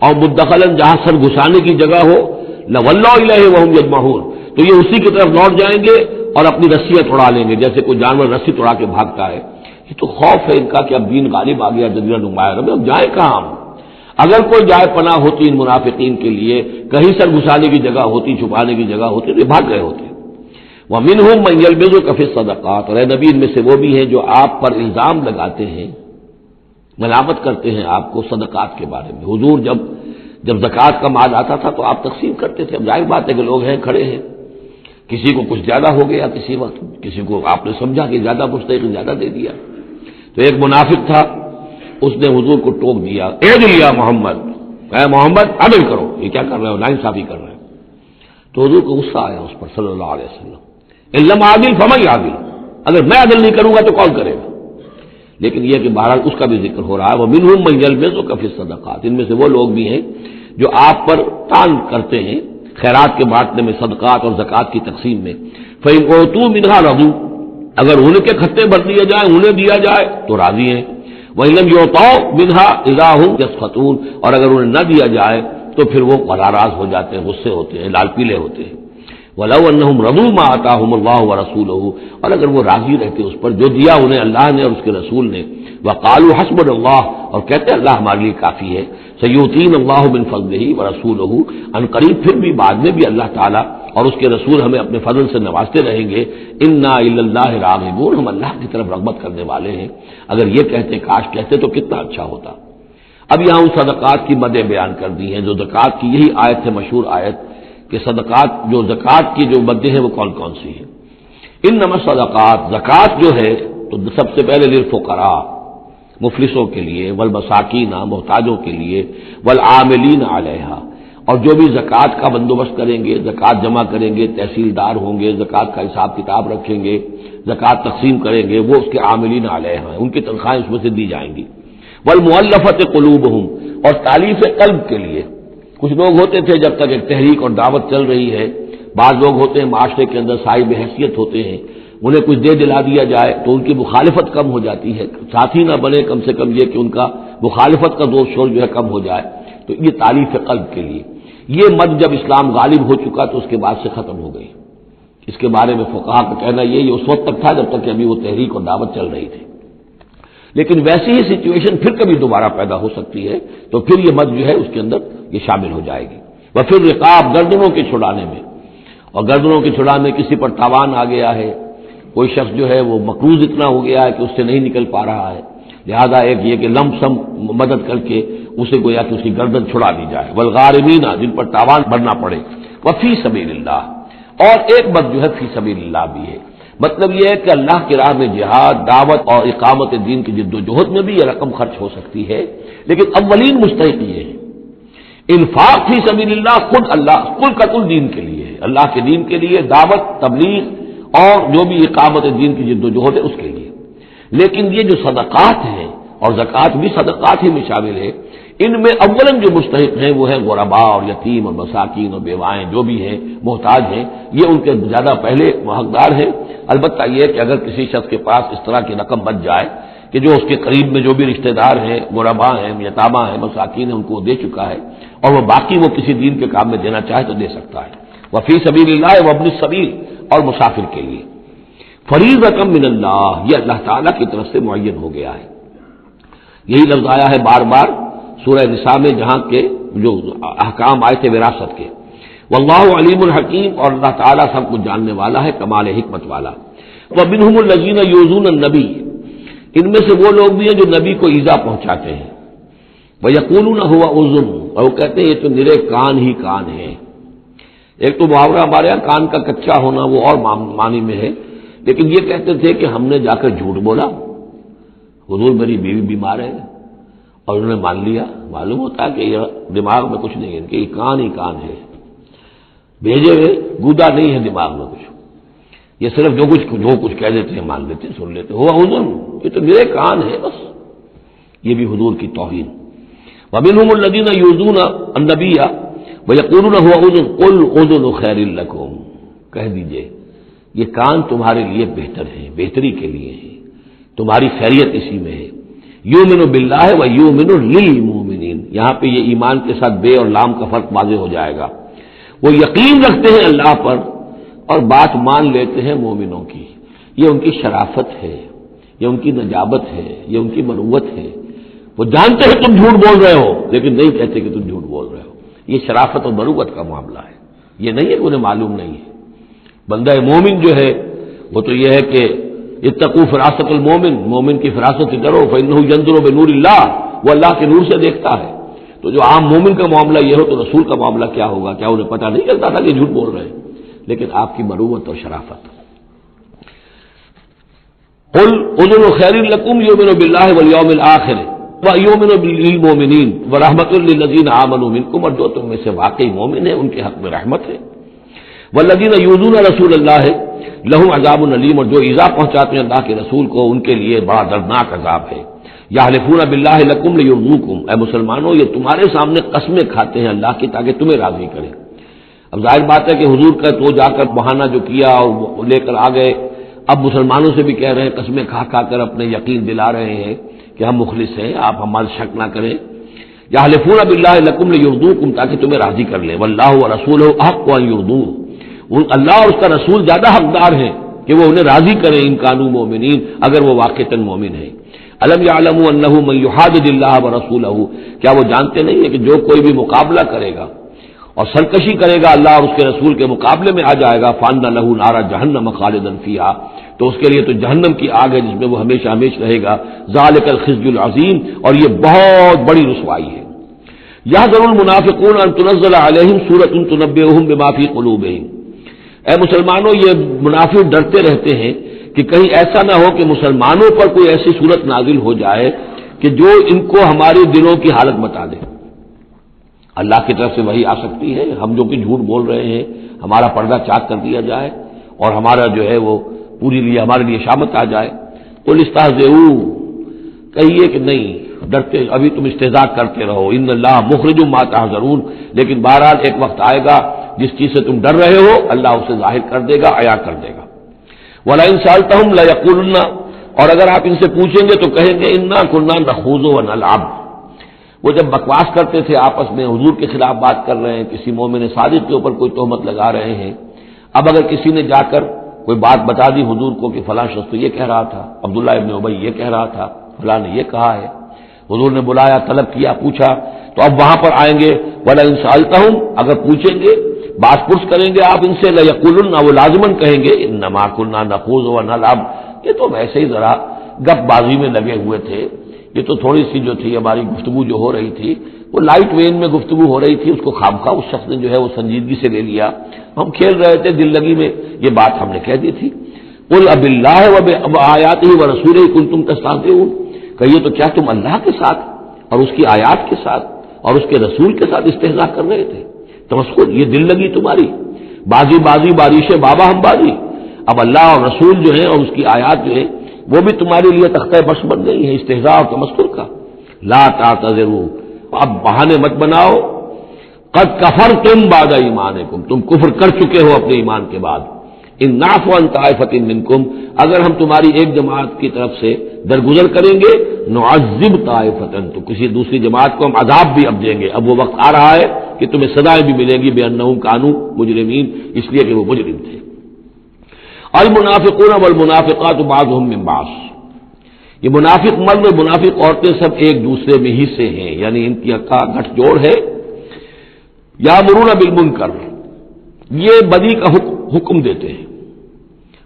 اور مدخلا جہاں سر گھسانے کی جگہ ہو، لولوا الیہ وہم یجمعون، تو یہ اسی کی طرف لوٹ جائیں گے اور اپنی رسیاں توڑا لیں گے جیسے کوئی جانور رسی توڑا کے بھاگتا ہے. یہ تو خوف ہے ان کا کہ اب دین غالب آ گیا جزیرہ نمایاں میں، اب جائیں کہاں ہم؟ اگر کوئی جائے پناہ ہوتی ان منافقین کے لیے، کہیں سر گھسانے کی جگہ ہوتی، چھپانے کی جگہ ہوتی تو یہ بھاگ گئے ہوتے. وَمِنْهُمْ مَنْ يَلْمِزُكَ فِي الصَّدَقَاتِ، اور اے نبی ان میں سے وہ بھی ہیں جو آپ پر الزام لگاتے ہیں، ملامت کرتے ہیں آپ کو صدقات کے بارے میں. حضور جب زکوٰۃ کا مال آتا تھا تو آپ تقسیم کرتے تھے. اب ظاہر بات ہے کہ لوگ ہیں کھڑے ہیں، کسی کو کچھ زیادہ ہو گیا کسی وقت، کسی کو آپ نے سمجھا کہ زیادہ مستحق زیادہ دے دیا. تو ایک منافق تھا، اس نے حضور کو ٹوک دیا، عدل یا محمد، اے محمد عدل کرو، یہ کیا کر رہے ہو، ناانصافی کر رہے ہیں. تو حضور کو غصہ آیا اس پر صلی اللہ علیہ وسلم، علم عادل فمن عادل، اگر میں عدل نہیں کروں گا تو کون کرے گا. لیکن یہ کہ بہرحال اس کا بھی ذکر ہو رہا ہے. وہ منہم من یلمزک فی الصدقات، ان میں سے وہ لوگ بھی ہیں جو آپ پر تان کرتے ہیں خیرات کے بانٹنے میں، صدقات اور زکوٰۃ کی تقسیم میں. فإن أوتوا منها رضوا، اگر ان کے کھتے بھر دیے جائیں، انہیں دیا جائے تو راضی ہیں. وإن لم يعطوا منها إذا هم يسخطون، اور اگر انہیں نہ دیا جائے تو پھر وہ ناراض ہو جاتے ہیں، غصے ہوتے ہیں، لال پیلے ہوتے ہیں. وَلَوْ أَنَّهُمْ رَضُوا مَا آتَاهُمُ اللَّهُ وَرَسُولُهُ، اور اگر وہ راضی رہتے اس پر جو دیا انہیں اللہ نے اور اس کے رسول نے. وَقَالُوا حَسْبُنَا اللَّهُ، اور کہتے ہیں اللہ ہمارے لیے کافی ہے. سَيُؤْتِينَا اللَّهُ مِن فَضْلِهِ وَرَسُولُهُ، ان قریب پھر بھی بعد میں بھی اللہ تعالیٰ اور اس کے رسول ہمیں اپنے فضل سے نوازتے رہیں گے. اِنَّا إِلَى اللَّهِ رَاغِبُونَ، ہم اللہ کی طرف رغبت کرنے والے ہیں. اگر یہ کہتے کاش کہتے تو کتنا اچھا ہوتا. اب یہاں ان صدقات کی مدیں بیان کر دی ہیں جو زکوٰۃ کی، یہی آیت ہے مشہور آیت کہ صدقات جو زکوٰۃ کی جو مدیں ہیں وہ کون کون سی ہیں. انما صدقات، زکوٰۃ جو ہے تو سب سے پہلے للفقراء، مفلسوں کے لیے، والمساکین، محتاجوں کے لیے، والعاملین علیہا، اور جو بھی زکوٰۃ کا بندوبست کریں گے، زکوٰۃ جمع کریں گے، تحصیلدار ہوں گے، زکوٰۃ کا حساب کتاب رکھیں گے، زکوٰۃ تقسیم کریں گے، وہ اس کے عاملین علیہا ہیں، ان کی تنخواہیں اس میں سے دی جائیں گی. والمؤلفۃ قلوبہم، اور تالیف قلب کے لیے. کچھ لوگ ہوتے تھے جب تک ایک تحریک اور دعوت چل رہی ہے، بعض لوگ ہوتے ہیں معاشرے کے اندر صاحب حیثیت ہوتے ہیں، انہیں کچھ دے دلا دیا جائے تو ان کی مخالفت کم ہو جاتی ہے، ساتھی نہ بنے، کم سے کم یہ کہ ان کا مخالفت کا دور شور جو ہے کم ہو جائے. تو یہ تالیف قلب کے لیے. یہ مد جب اسلام غالب ہو چکا تو اس کے بعد سے ختم ہو گئی. اس کے بارے میں فقہا کا کہنا یہ اس وقت تک تھا جب تک کہ ابھی وہ تحریک اور دعوت چل رہی تھی. لیکن ویسی ہی سچویشن پھر کبھی دوبارہ پیدا ہو سکتی ہے تو پھر یہ مد جو ہے اس کے اندر یہ شامل ہو جائے گی. وفر رقاب، گردنوں کے چھڑانے میں، اور گردنوں کے چھڑانے کسی پر تاوان آ گیا ہے، کوئی شخص جو ہے وہ مقروض اتنا ہو گیا ہے کہ اس سے نہیں نکل پا رہا ہے، لہذا ایک یہ کہ لم سم مدد کر کے اسے گویا کہ اس کی گردن چھڑا دی جائے. والغارمین، جن پر تاوان بھرنا پڑے. وفی سبیل اللہ، اور ایک مد جو ہے فی سبیل اللہ بھی ہے. مطلب یہ ہے کہ اللہ کی راہ میں جہاد، دعوت اور اقامت دین کی جد و جہد میں بھی یہ رقم خرچ ہو سکتی ہے، لیکن اولین مستحق یہ ہے. انفاق فی سبیل اللہ خود اللہ کل کا کل دین کے لیے ہے، اللہ کے دین کے لیے، دعوت، تبلیغ اور جو بھی اقامت دین کی جد و جہد ہے اس کے لیے. لیکن یہ جو صدقات ہیں اور زکوٰۃ بھی صدقات ہی میں شامل ہے۔ ان میں اولن جو مستحق ہیں وہ ہیں غربا اور یتیم اور مساکین اور بیوائیں جو بھی ہیں محتاج ہیں، یہ ان کے زیادہ پہلے حقدار ہیں۔ البتہ یہ کہ اگر کسی شخص کے پاس اس طرح کی رقم بچ جائے کہ جو اس کے قریب میں جو بھی رشتہ دار ہیں، غربا ہیں، یتامہ ہیں، مساکین ہیں، ان کو دے چکا ہے اور وہ باقی وہ کسی دین کے کام میں دینا چاہے تو دے سکتا ہے۔ وفی سبیل اللہ وابن السبیل، اور مسافر کے لیے فریضۃ من اللہ، یہ اللہ تعالیٰ کی طرف سے معین ہو گیا ہے۔ یہی لفظ آیا ہے بار بار سورہ نساء میں، جہاں کے جو احکام آئے تھے وراثت کے۔ واللہ علیم الحکیم، اور اللہ تعالیٰ سب کچھ جاننے والا ہے، کمال حکمت والا۔ ومنہم الذین یؤذون النبی، ان میں سے وہ لوگ بھی ہیں جو نبی کو ایذا پہنچاتے ہیں۔ ویقولون هو اذن، اور وہ کہتے ہیں یہ تو نرے کان ہی کان ہے۔ ایک تو محاورہ ہمارے یہاں کان کا کچا ہونا وہ اور معنی میں ہے، لیکن یہ کہتے تھے کہ ہم نے جا کر جھوٹ بولا، حضور میری بیوی بیمار ہے اور انہوں نے مان لیا۔ معلوم ہوتا ہے کہ یہ دماغ میں کچھ نہیں ہے، ان کے یہ کان ہی کان ہے، بھیجے ہوئے گودا نہیں ہے دماغ میں کچھ، یہ صرف جو کچھ کہہ دیتے ہیں مان لیتے ہیں، سن لیتے ہیں۔ ہوا اذن، یہ تو میرے کان ہے بس، یہ بھی حضور کی توہین۔ ومنہم الذین یؤذون النبی ویقولون هو اذن قل اذن خیر لکم، کہہ دیجئے یہ کان تمہارے لیے بہتر ہیں، بہتری کے لیے ہیں، تمہاری خیریت اسی میں ہے۔ یؤمن باللہ و یؤمن للمؤمنین، یہاں پہ یہ ایمان کے ساتھ بے اور لام کا فرق واضح ہو جائے گا۔ وہ یقین رکھتے ہیں اللہ پر اور بات مان لیتے ہیں مومنوں کی، یہ ان کی شرافت ہے، یہ ان کی نجابت ہے، یہ ان کی مروت ہے۔ وہ جانتے ہیں تم جھوٹ بول رہے ہو لیکن نہیں کہتے کہ تم جھوٹ بول رہے ہو، یہ شرافت اور مروت کا معاملہ ہے۔ یہ نہیں ہے کہ انہیں معلوم نہیں ہے۔ بندہ مومن جو ہے وہ تو یہ ہے کہ اتقوا فراست المومن، مومن کی فراست سے ڈرو، فإنہ ينظر بنور اللہ، وہ اللہ کے نور سے دیکھتا ہے۔ تو جو عام مومن کا معاملہ یہ ہو تو رسول کا معاملہ کیا ہوگا؟ کیا انہیں پتہ نہیں چلتا تھا کہ جھوٹ بول رہے ہیں؟ لیکن آپ کی مروت اور شرافت۔ قل اذن خیر لکم یؤمن باللہ والیوم الآخر ویؤمن بالمؤمنین ورحمۃ للذین آمنوا منکم، اور جو تم میں سے واقعی مومن ہیں ان کے حق میں رحمت ہے۔ والذین یؤذون رسول اللہ لہم عذاب علیم، اور جو ایذا پہنچاتے ہیں اللہ کے رسول کو ان کے لیے بڑا دردناک عذاب ہے۔ یحلفون باللہ لکم لیرضوکم، اے مسلمانوں یہ تمہارے سامنے قسمیں کھاتے ہیں اللہ کی تاکہ تمہیں راضی کریں۔ اب ظاہر بات ہے کہ حضور کا تو جا کر بہانہ جو کیا اور لے کر آ گئے، اب مسلمانوں سے بھی کہہ رہے ہیں، قسمیں کھا کھا کر اپنے یقین دلا رہے ہیں کہ ہم مخلص ہیں، آپ ہمارے شک نہ کریں۔ یحلفون باللہ لکم لیرضوکم، تاکہ تمہیں راضی کر لیں۔ واللہ ورسولہ احق ان یرضوہ، اللہ اور اس کا رسول زیادہ حقدار ہیں کہ وہ انہیں راضی کریں، ان کانوا مومنین، اگر وہ واقعتاً مومن ہیں۔ الم یعلموا انہ من یحادد اللہ ورسولہ، کیا وہ جانتے نہیں ہیں کہ جو کوئی بھی مقابلہ کرے گا اور سرکشی کرے گا اللہ اور اس کے رسول کے مقابلے میں آ جائے گا، فان لہ نار جہنم خالدا فیہا، تو اس کے لیے تو جہنم کی آگ ہے جس میں وہ ہمیشہ ہمیشہ رہے گا۔ ذالک الخزي العظیم، اور یہ بہت بڑی رسوائی ہے۔ یحذر المنافقون ان تنزل علیہم سورۃ تنبئہم بما فی قلوبہم، اے مسلمانوں یہ منافق ڈرتے رہتے ہیں کہ کہیں ایسا نہ ہو کہ مسلمانوں پر کوئی ایسی صورت نازل ہو جائے کہ جو ان کو ہمارے دلوں کی حالت بتا دے۔ اللہ کی طرف سے وہی آ سکتی ہے، ہم جو کہ جھوٹ بول رہے ہیں ہمارا پردہ چاک کر دیا جائے اور ہمارا جو ہے وہ ہمارے لیے شامت آ جائے۔ قل استہزئوا، کہیے کہ نہیں ڈرتے، ابھی تم استہزاء کرتے رہو، ان اللہ مخرج ما تحذرون، لیکن بہرحال ایک وقت آئے گا جس چیز سے تم ڈر رہے ہو اللہ اسے ظاہر کر دے گا، عیاں کر دے گا۔ وَلَئِن سَأَلْتَهُمْ لَيَقُولُنَّ، اور اگر آپ ان سے پوچھیں گے تو کہیں گے اِنَّا كُنَّا نَخُوضُ وَنَلْعَبُ، وہ جب بکواس کرتے تھے آپس میں، حضور کے خلاف بات کر رہے ہیں، کسی مومن صادق کے اوپر کوئی تہمت لگا رہے ہیں۔ اب اگر کسی نے جا کر کوئی بات بتا دی حضور کو کہ فلاں شخص تو یہ کہہ رہا تھا، عبداللہ ابن ابی یہ کہہ رہا تھا، فلاں نے یہ کہا ہے، حضور نے بلایا، طلب کیا، پوچھا، تو اب وہاں پر آئیں گے وَلَئِن سَأَلْتَهُمْ، اگر پوچھیں گے باس پرس کریں گے آپ ان سے، لَيَقُولُنَّ، وہ لازماً کہیں گے اِنَّمَا كُنَّا نَخُوضُ وَنَلْعَبُ، یہ تو ویسے ہی ذرا گپ بازی میں لگے ہوئے تھے، یہ تو تھوڑی سی جو تھی ہماری گفتگو جو ہو رہی تھی وہ لائٹ وین میں گفتگو ہو رہی تھی، اس کو خامخواہ اس شخص نے جو ہے وہ سنجیدگی سے لے لیا، ہم کھیل رہے تھے دل لگی میں، یہ بات ہم نے کہہ دی تھی۔ قُلْ أَبِاللَّهِ وَبِآيَاتِهِ وَرَسُولِهِ كُنتُمْ تَسْتَهْزِئُونَ، کہیے تو کیا تم اللہ کے ساتھ اور اس کی آیات کے ساتھ اور اس کے رسول کے ساتھ استہزاء کر رہے تھے؟ تمسخر، یہ دل لگی تمہاری، بازی بازی بارش بابا ہم بازی۔ اب اللہ اور رسول جو ہے اور اس کی آیات جو ہے وہ بھی تمہارے لیے تختہ بس بن گئی ہے استہزاء اور تمسخر کا. لا تعتذروا، اب بہانے مت بناؤ. قد کفرتم بعد ایمانکم، تم کفر کر چکے ہو اپنے ایمان کے بعد. ان نعفو عن طائفۃ منکم، اگر ہم تمہاری ایک جماعت کی طرف سے درگزر کریں گے، نعذب طائفۃ، تو کسی دوسری جماعت کو ہم عذاب بھی اب دیں گے. اب وہ وقت آ رہا ہے کہ تمہیں سزائیں بھی ملیں گی بانہم کانوا مجرمین، اس لیے کہ وہ مجرم تھے. المنافقون والمنافقات بعضهم من بعض، یہ منافق مرد اور منافق عورتیں سب ایک دوسرے میں ہی سے ہیں، یعنی ان کی کا گٹھ جوڑ ہے. یامرون بالمنکر، یہ بدی کا حکم دیتے ہیں،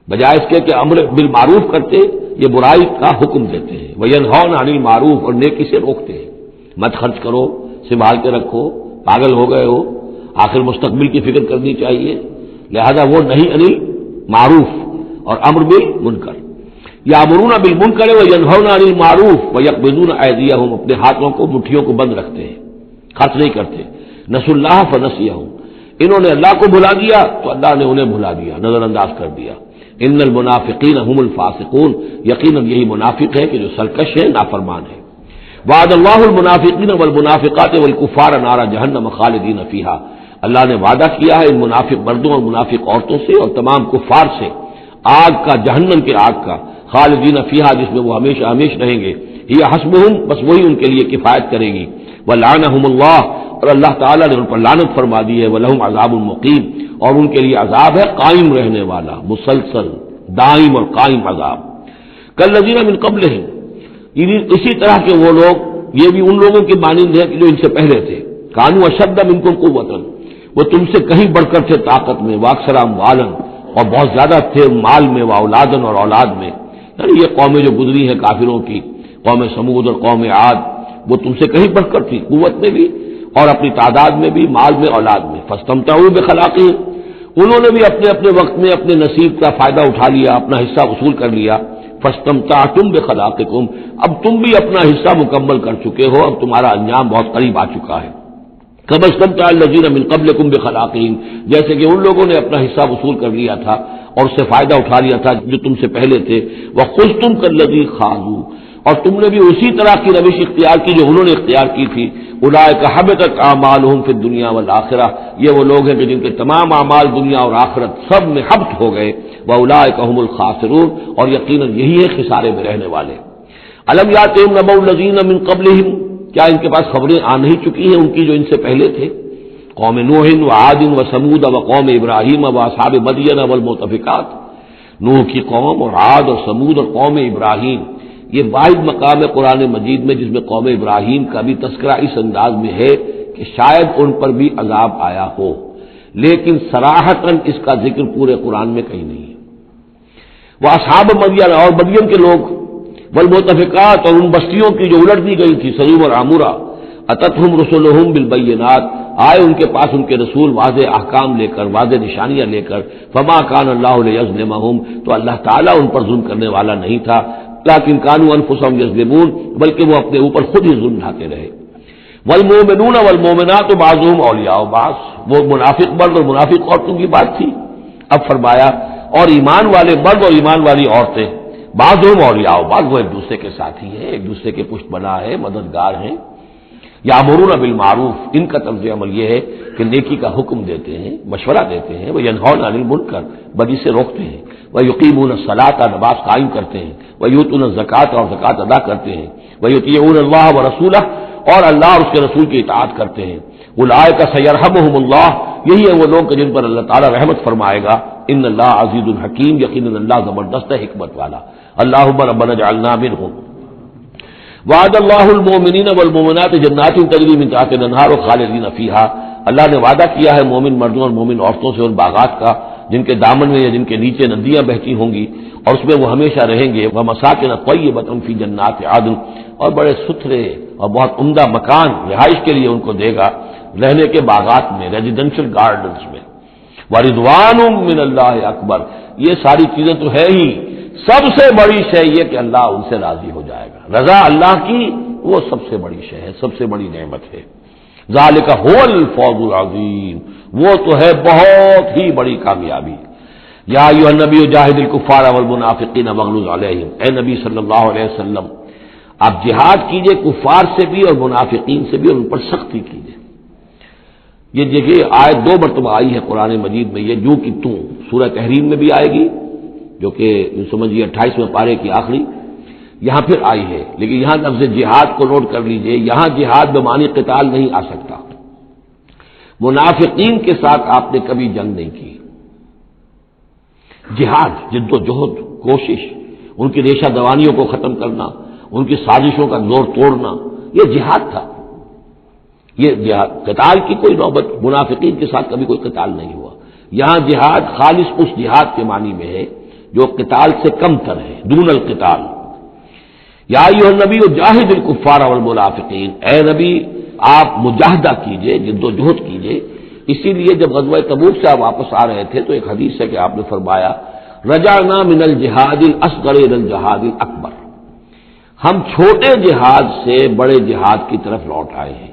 بجائے اس کے کہ امر بالمعروف کرتے یہ برائی کا حکم دیتے ہیں. وینہون عن المعروف، اور نیکی سے روکتے ہیں. مت خرچ کرو، سنبھال کے رکھو، پاگل ہو گئے ہو، آخر مستقبل کی فکر کرنی چاہیے. لہذا وہ نہیں انل معروف اور امر بالمنکر. یامرون بالمنکر وینہون عن المعروف ویقبضون ایدیہم، اپنے ہاتھوں کو مٹھیوں کو بند رکھتے ہیں، خرچ نہیں کرتے. نسوا اللہ فنسیہم، انہوں نے اللہ کو بھلا دیا تو اللہ نے انہیں بھلا دیا، نظر انداز کر دیا. ان المنافقین هم الفاسقون، یقیناً یہی منافق ہے کہ جو سرکش ہے، نافرمان ہے. وعد اللہ المنافقین والمنافقات والکفار نار جہنم خالدین فیہا، اللہ نے وعدہ کیا ہے ان منافق مردوں اور منافق عورتوں سے اور تمام کفار سے آگ کا، جہنم کی آگ کا، خالدین فیہا، جس میں وہ ہمیشہ ہمیشہ رہیں گے. یہ حسبہم، بس وہی ان کے لیے کفایت کرے گی. ولعنہم اللہ، اور اللہ تعالیٰ نے ان پر لعنت فرما دی ہے. ولہم عذاب مقیم، اور ان کے لیے عذاب ہے قائم رہنے والا، مسلسل دائم اور قائم عذاب. کالذین من قبلہم، اسی طرح کے وہ لوگ، یہ بھی ان لوگوں کی مانند ہے کہ جو ان سے پہلے تھے. کانوا اشد منکم قوۃ، وہ تم سے کہیں بڑھ کر تھے طاقت میں. واکثر اموالا، اور بہت زیادہ تھے مال میں، واولادن، اور اولاد میں. یعنی یہ قومیں جو گزری ہیں کافروں کی، قوم سمود اور قوم عاد، وہ تم سے کہیں بڑھ کر تھی، قوت میں بھی اور اپنی تعداد میں بھی، مال میں، اولاد میں. فاستمتعوا بخلاقہم، انہوں نے بھی اپنے اپنے وقت میں اپنے نصیب کا فائدہ اٹھا لیا، اپنا حصہ وصول کر لیا. فاستمتعتم بخلاقکم، اب تم بھی اپنا حصہ مکمل کر چکے ہو، اب تمہارا انجام بہت قریب آ چکا ہے. کما استمتع الذین من قبلکم بخلاقہم، جیسے کہ ان لوگوں نے اپنا حصہ وصول کر لیا تھا اور اس سے فائدہ اٹھا لیا تھا جو تم سے پہلے تھے. وخذتم کالذی خاضوا، اور تم نے بھی اسی طرح کی روش اختیار کی جو انہوں نے اختیار کی تھی. اولئک حبطت اعمالہم فی الدنیا والآخرہ، یہ وہ لوگ ہیں کہ جن کے تمام اعمال دنیا اور آخرت سب میں حبط ہو گئے. واولئک هم الخاسرون، اور یقیناً یہی ہے خسارے میں رہنے والے. الم یاتہم نبأ الذین من قبلہم، کیا ان کے پاس خبریں آ نہیں چکی ہیں ان کی جو ان سے پہلے تھے؟ قوم نوح وعاد وثمود وقوم ابراہیم واصحاب مدین والمؤتفکات، نوح کی قوم اور عاد اور ثمود اور قوم ابراہیم. یہ واحد مقام ہے قرآن مجید میں جس میں قوم ابراہیم کا بھی تذکرہ اس انداز میں ہے کہ شاید ان پر بھی عذاب آیا ہو، لیکن صراحتاً اس کا ذکر پورے قرآن میں کہیں نہیں ہے. وہ اصحاب مدین، اور مدین کے لوگ، والمؤتفکات، اور ان بستیوں کی جو الٹ دی گئی تھی، سدوم اور عمورہ. اتتہم رسلہم بالبینات، آئے ان کے پاس ان کے رسول واضح احکام لے کر، واضح نشانیاں لے کر. فما کان اللہ لیظلمہم، تو اللہ تعالیٰ ان پر ظلم کرنے والا نہیں تھا. لیکن کانوا انفسہم یظلمون، بلکہ وہ اپنے اوپر خود ہی ظلم ڈھاتے رہے. والمؤمنون والمؤمنات بعضهم اولیاء بعض، وہ منافق مرد اور منافق عورتوں کی بات تھی. اب فرمایا اور ایمان والے مرد اور ایمان والی عورتیں، بعضهم اولیاء بعض، وہ ایک دوسرے کے ساتھی ہیں، ایک دوسرے کے پشت بنا ہے، مددگار ہیں. یامرون بالمعروف، ان کا طرز عمل یہ ہے کہ نیکی کا حکم دیتے ہیں، مشورہ دیتے ہیں. وینہون عن المنکر، بدی سے روکتے ہیں. ویقیمون الصلاۃ، نماز قائم کرتے ہیں. ویؤتون الزکوٰۃ، اور زکوٰۃ ادا کرتے ہیں. ویطیعون اللہ ورسولہ، اور اللہ اور اس کے رسول کی اطاعت کرتے ہیں. اولئک سیرحمہم اللہ، یہی ہے وہ لوگ کہ جن پر اللہ تعالیٰ رحمت فرمائے گا. ان اللہ عزیز الحکیم، یقیناً اللہ زبردست ہے، حکمت والا. اللہم ربنا اجعلنا منہم. وعد اللہ المؤمنین والمؤمنات جنات تجری من تحتها الانہار خالدین فیہا، اللہ نے وعدہ کیا ہے مومن مردوں اور مومن عورتوں سے ان باغات کا جن کے دامن میں یا جن کے نیچے ندیاں بہتی ہوں گی، اور اس میں وہ ہمیشہ رہیں گے. ومساکن طیبۃ فی جنات عدن، اور بڑے ستھرے اور بہت عمدہ مکان رہائش کے لیے ان کو دے گا، رہنے کے باغات میں، ریزیڈینشل گارڈنز میں. ورضوان من اللہ اکبر، یہ ساری چیزیں تو ہے ہی، سب سے بڑی شے یہ کہ اللہ ان سے راضی ہو جائے گا. رضا اللہ کی وہ سب سے بڑی شے ہے، سب سے بڑی نعمت ہے. ذالک هو الفوز العظیم، وہ تو ہے بہت ہی بڑی کامیابی. یا ایھا النبی جاہد الکفار والمنافقین واغلظ علیہم، اے نبی صلی اللہ علیہ وسلم آپ جہاد کیجئے کفار سے بھی اور منافقین سے بھی، اور ان پر سختی کیجئے۔ یہ دیکھیے آیت 2 مرتبہ آئی ہے قرآن مجید میں، یہ جو کہ تم سورہ تحریم میں بھی آئے گی جو کہ سمجھیے 28ویں پارے کی آخری، یہاں پھر آئی ہے، لیکن یہاں لفظ جہاد کو نوٹ کر لیجئے، یہاں جہاد بمعنی قتال نہیں آ سکتا۔ منافقین کے ساتھ آپ نے کبھی جنگ نہیں کی، جہاد جد و جہد کوشش، ان کی ریشہ دوانیوں کو ختم کرنا، ان کی سازشوں کا زور توڑنا، یہ جہاد تھا۔ یہ جہاد قتال کی کوئی نوبت منافقین کے ساتھ کبھی کوئی قتال نہیں ہوا۔ یہاں جہاد خالص اس جہاد کے معنی میں ہے جو قتال سے کم تر ہے، دون القتال۔ یا ایھا النبی جاہد الکفار والمنافقین، اے نبی آپ مجاہدہ کیجئے، جد و جہد کیجئے۔ اسی لیے جب غزوہ تبوک سے آپ واپس آ رہے تھے تو ایک حدیث ہے کہ آپ نے فرمایا رجعنا من الجہاد الاصغر الى الجہاد الاکبر، ہم چھوٹے جہاد سے بڑے جہاد کی طرف لوٹ آئے ہیں۔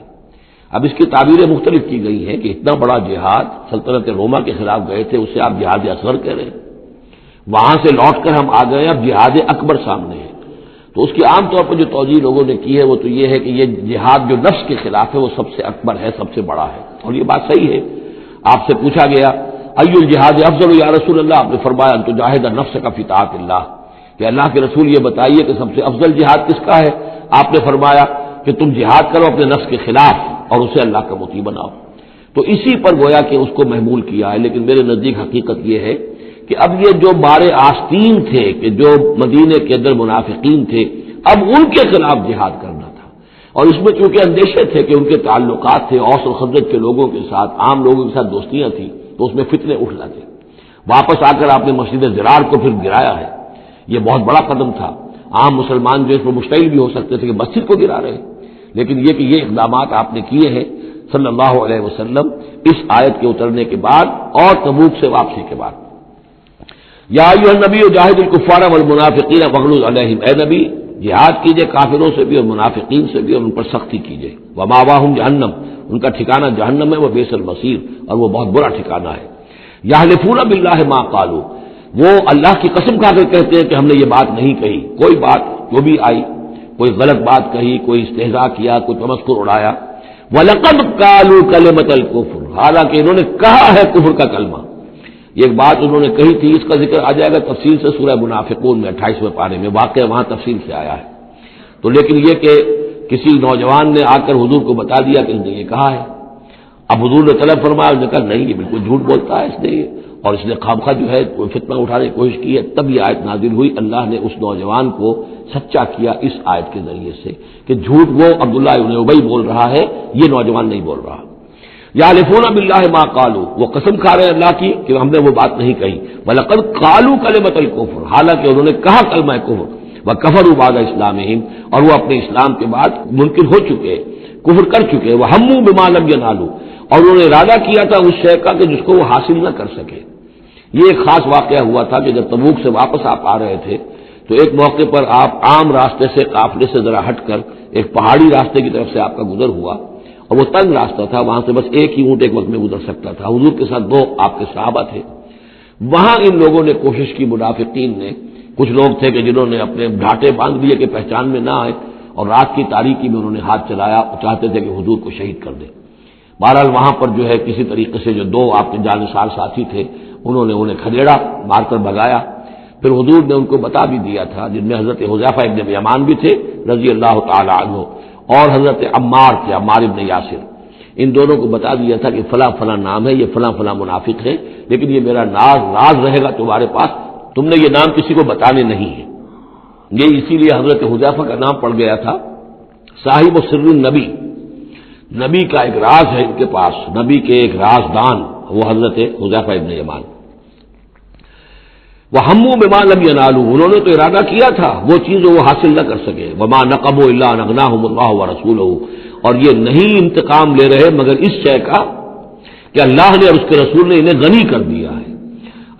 اب اس کی تعبیریں مختلف کی گئی ہیں کہ اتنا بڑا جہاد سلطنت روما کے خلاف گئے تھے، اسے آپ جہاد اصغر کہہ رہے ہیں، وہاں سے لوٹ کر ہم آ گئے، اب جہاد اکبر سامنے ہے۔ تو اس کی عام طور پر جو توجیہ لوگوں نے کی ہے وہ تو یہ ہے کہ یہ جہاد جو نفس کے خلاف ہے وہ سب سے اکبر ہے، سب سے بڑا ہے، اور یہ بات صحیح ہے۔ آپ سے پوچھا گیا ای الجہاد افضل یا رسول اللہ، آپ نے فرمایا ان تجاہد نفس کا فی طاعت اللہ، کہ اللہ کے رسول یہ بتائیے کہ سب سے افضل جہاد کس کا ہے؟ آپ نے فرمایا کہ تم جہاد کرو اپنے نفس کے خلاف اور اسے اللہ کا مطیع بناؤ۔ تو اسی پر گویا کہ اس کو محمول کیا ہے، لیکن میرے نزدیک حقیقت یہ ہے کہ اب یہ جو بارے آستین تھے کہ جو مدینے کے اندر منافقین تھے، اب ان کے خلاف جہاد کرنا تھا، اور اس میں چونکہ اندیشے تھے کہ ان کے تعلقات تھے اوس اور خزرج کے لوگوں کے ساتھ، عام لوگوں کے ساتھ دوستیاں تھیں، تو اس میں فتنے اٹھ جاتے۔ واپس آ کر آپ نے مسجد ضرار کو پھر گرایا ہے، یہ بہت بڑا قدم تھا۔ عام مسلمان جو اس میں مشتعل بھی ہو سکتے تھے کہ مسجد کو گرا رہے، لیکن یہ کہ یہ اقدامات آپ نے کیے ہیں صلی اللہ علیہ وسلم اس آیت کے اترنے کے بعد اور تبوک سے واپسی کے بعد۔ یا ایھا النبی جاہد الکفار والمنافقین واغلظ علیہم، اے نبی جہاد کیجئے کافروں سے بھی اور منافقین سے بھی، اور ان پر سختی کیجئے۔ ومأواہم جہنم، ان کا ٹھکانہ جہنم ہے، وبئس المصیر، اور وہ بہت برا ٹھکانہ ہے۔ یحلفون باللہ ما قالوا، وہ اللہ کی قسم کھا کر کہتے ہیں کہ ہم نے یہ بات نہیں کہی، کوئی بات جو بھی آئی، کوئی غلط بات کہی، کوئی استہزاء کیا، کوئی تمسخر اڑایا۔ وَلَقَدْ قَالُوا كَلِمَةَ الْكُفْرِ، حالانکہ انہوں نے کہا ہے کفر کا کلمہ۔ یہ ایک بات انہوں نے کہی تھی، اس کا ذکر آ جائے گا تفصیل سے سورہ منافقون میں 28ویں پارے میں، واقعہ وہاں تفصیل سے آیا ہے۔ تو لیکن یہ کہ کسی نوجوان نے آ کر حضور کو بتا دیا کہ اس نے یہ کہا ہے، اب حضور نے طلب فرمایا، اس نے کہا نہیں یہ بالکل جھوٹ بولتا ہے اس نے، اور اس نے خامخواہ جو ہے فتنہ اٹھانے کی کوشش کی ہے۔ تب یہ آیت نازل ہوئی، اللہ نے اس نوجوان کو سچا کیا اس آیت کے ذریعے سے کہ جھوٹ وہ عبداللہ ابن ابی بول رہا ہے، یہ نوجوان نہیں بول رہا۔ یحلفون باللہ ما قالوا، وہ قسم کھا رہے ہیں اللہ کی کہ ہم نے وہ بات نہیں کہی۔ وَلَقَدْ قَالُوا كَلِمَةَ الْكُفْرِ، حالانکہ انہوں نے کہا کلمہ کفر۔ وَكَفَرُوا بَعْدَ إِسْلَامِهِمْ، اور وہ اپنے اسلام کے بعد منکر ہو چکے، کفر کر چکے۔ وَهَمُّوا بِمَا لَمْ يَنَالُوا، اور انہوں نے ارادہ کیا تھا اس شے کا کہ جس کو وہ حاصل نہ کر سکے۔ یہ ایک خاص واقعہ ہوا تھا کہ جب تبوک سے واپس آپ آ رہے تھے تو ایک موقع پر آپ عام راستے سے قافلے سے ذرا ہٹ کر ایک پہاڑی راستے کی طرف سے آپ کا گزر ہوا، اور وہ تنگ راستہ تھا، وہاں سے بس ایک ہی اونٹ ایک وقت میں گزر سکتا تھا۔ حضور کے ساتھ 2 آپ کے صحابہ تھے۔ وہاں ان لوگوں نے کوشش کی، منافقین نے، کچھ لوگ تھے کہ جنہوں نے اپنے ڈھاٹے باندھ دیے کہ پہچان میں نہ آئے، اور رات کی تاریکی میں انہوں نے ہاتھ چلایا، چاہتے تھے کہ حضور کو شہید کر دیں۔ بہرحال وہاں پر جو ہے کسی طریقے سے جو 2 آپ کے جانثار ساتھی تھے انہوں نے انہیں کھدیڑا، مار کر بھگایا۔ پھر حضور نے ان کو بتا بھی دیا تھا، جن میں حضرت حذیفہ ابن یمان بھی تھے رضی اللہ تعالی عنہ، اور حضرت عمار تھے، عمار ابن یاسر۔ ان دونوں کو بتا دیا تھا کہ فلاں فلاں نام ہے، یہ فلاں فلاں منافق ہے، لیکن یہ میرا راز رہے گا تمہارے پاس، تم نے یہ نام کسی کو بتانے نہیں ہے۔ یہ اسی لیے حضرت حذیفہ کا نام پڑ گیا تھا صاحب سر النبی، نبی کا ایک راز ہے ان کے پاس، نبی کے ایک رازدان، وہ حضرت حذیفہ ابن یمان۔ وَهَمُّوا بِمَا لَمْ يَنَالُوا، انہوں نے تو ارادہ کیا تھا وہ چیز وہ حاصل نہ کر سکے۔ وَمَا نَقَمُوا إِلَّا أَنْ أَغْنَاهُمُ اللَّهُ وَرَسُولُهُ، اور یہ نہیں انتقام لے رہے مگر اس شے کا کہ اللہ نے اور اس کے رسول نے انہیں غنی کر دیا ہے۔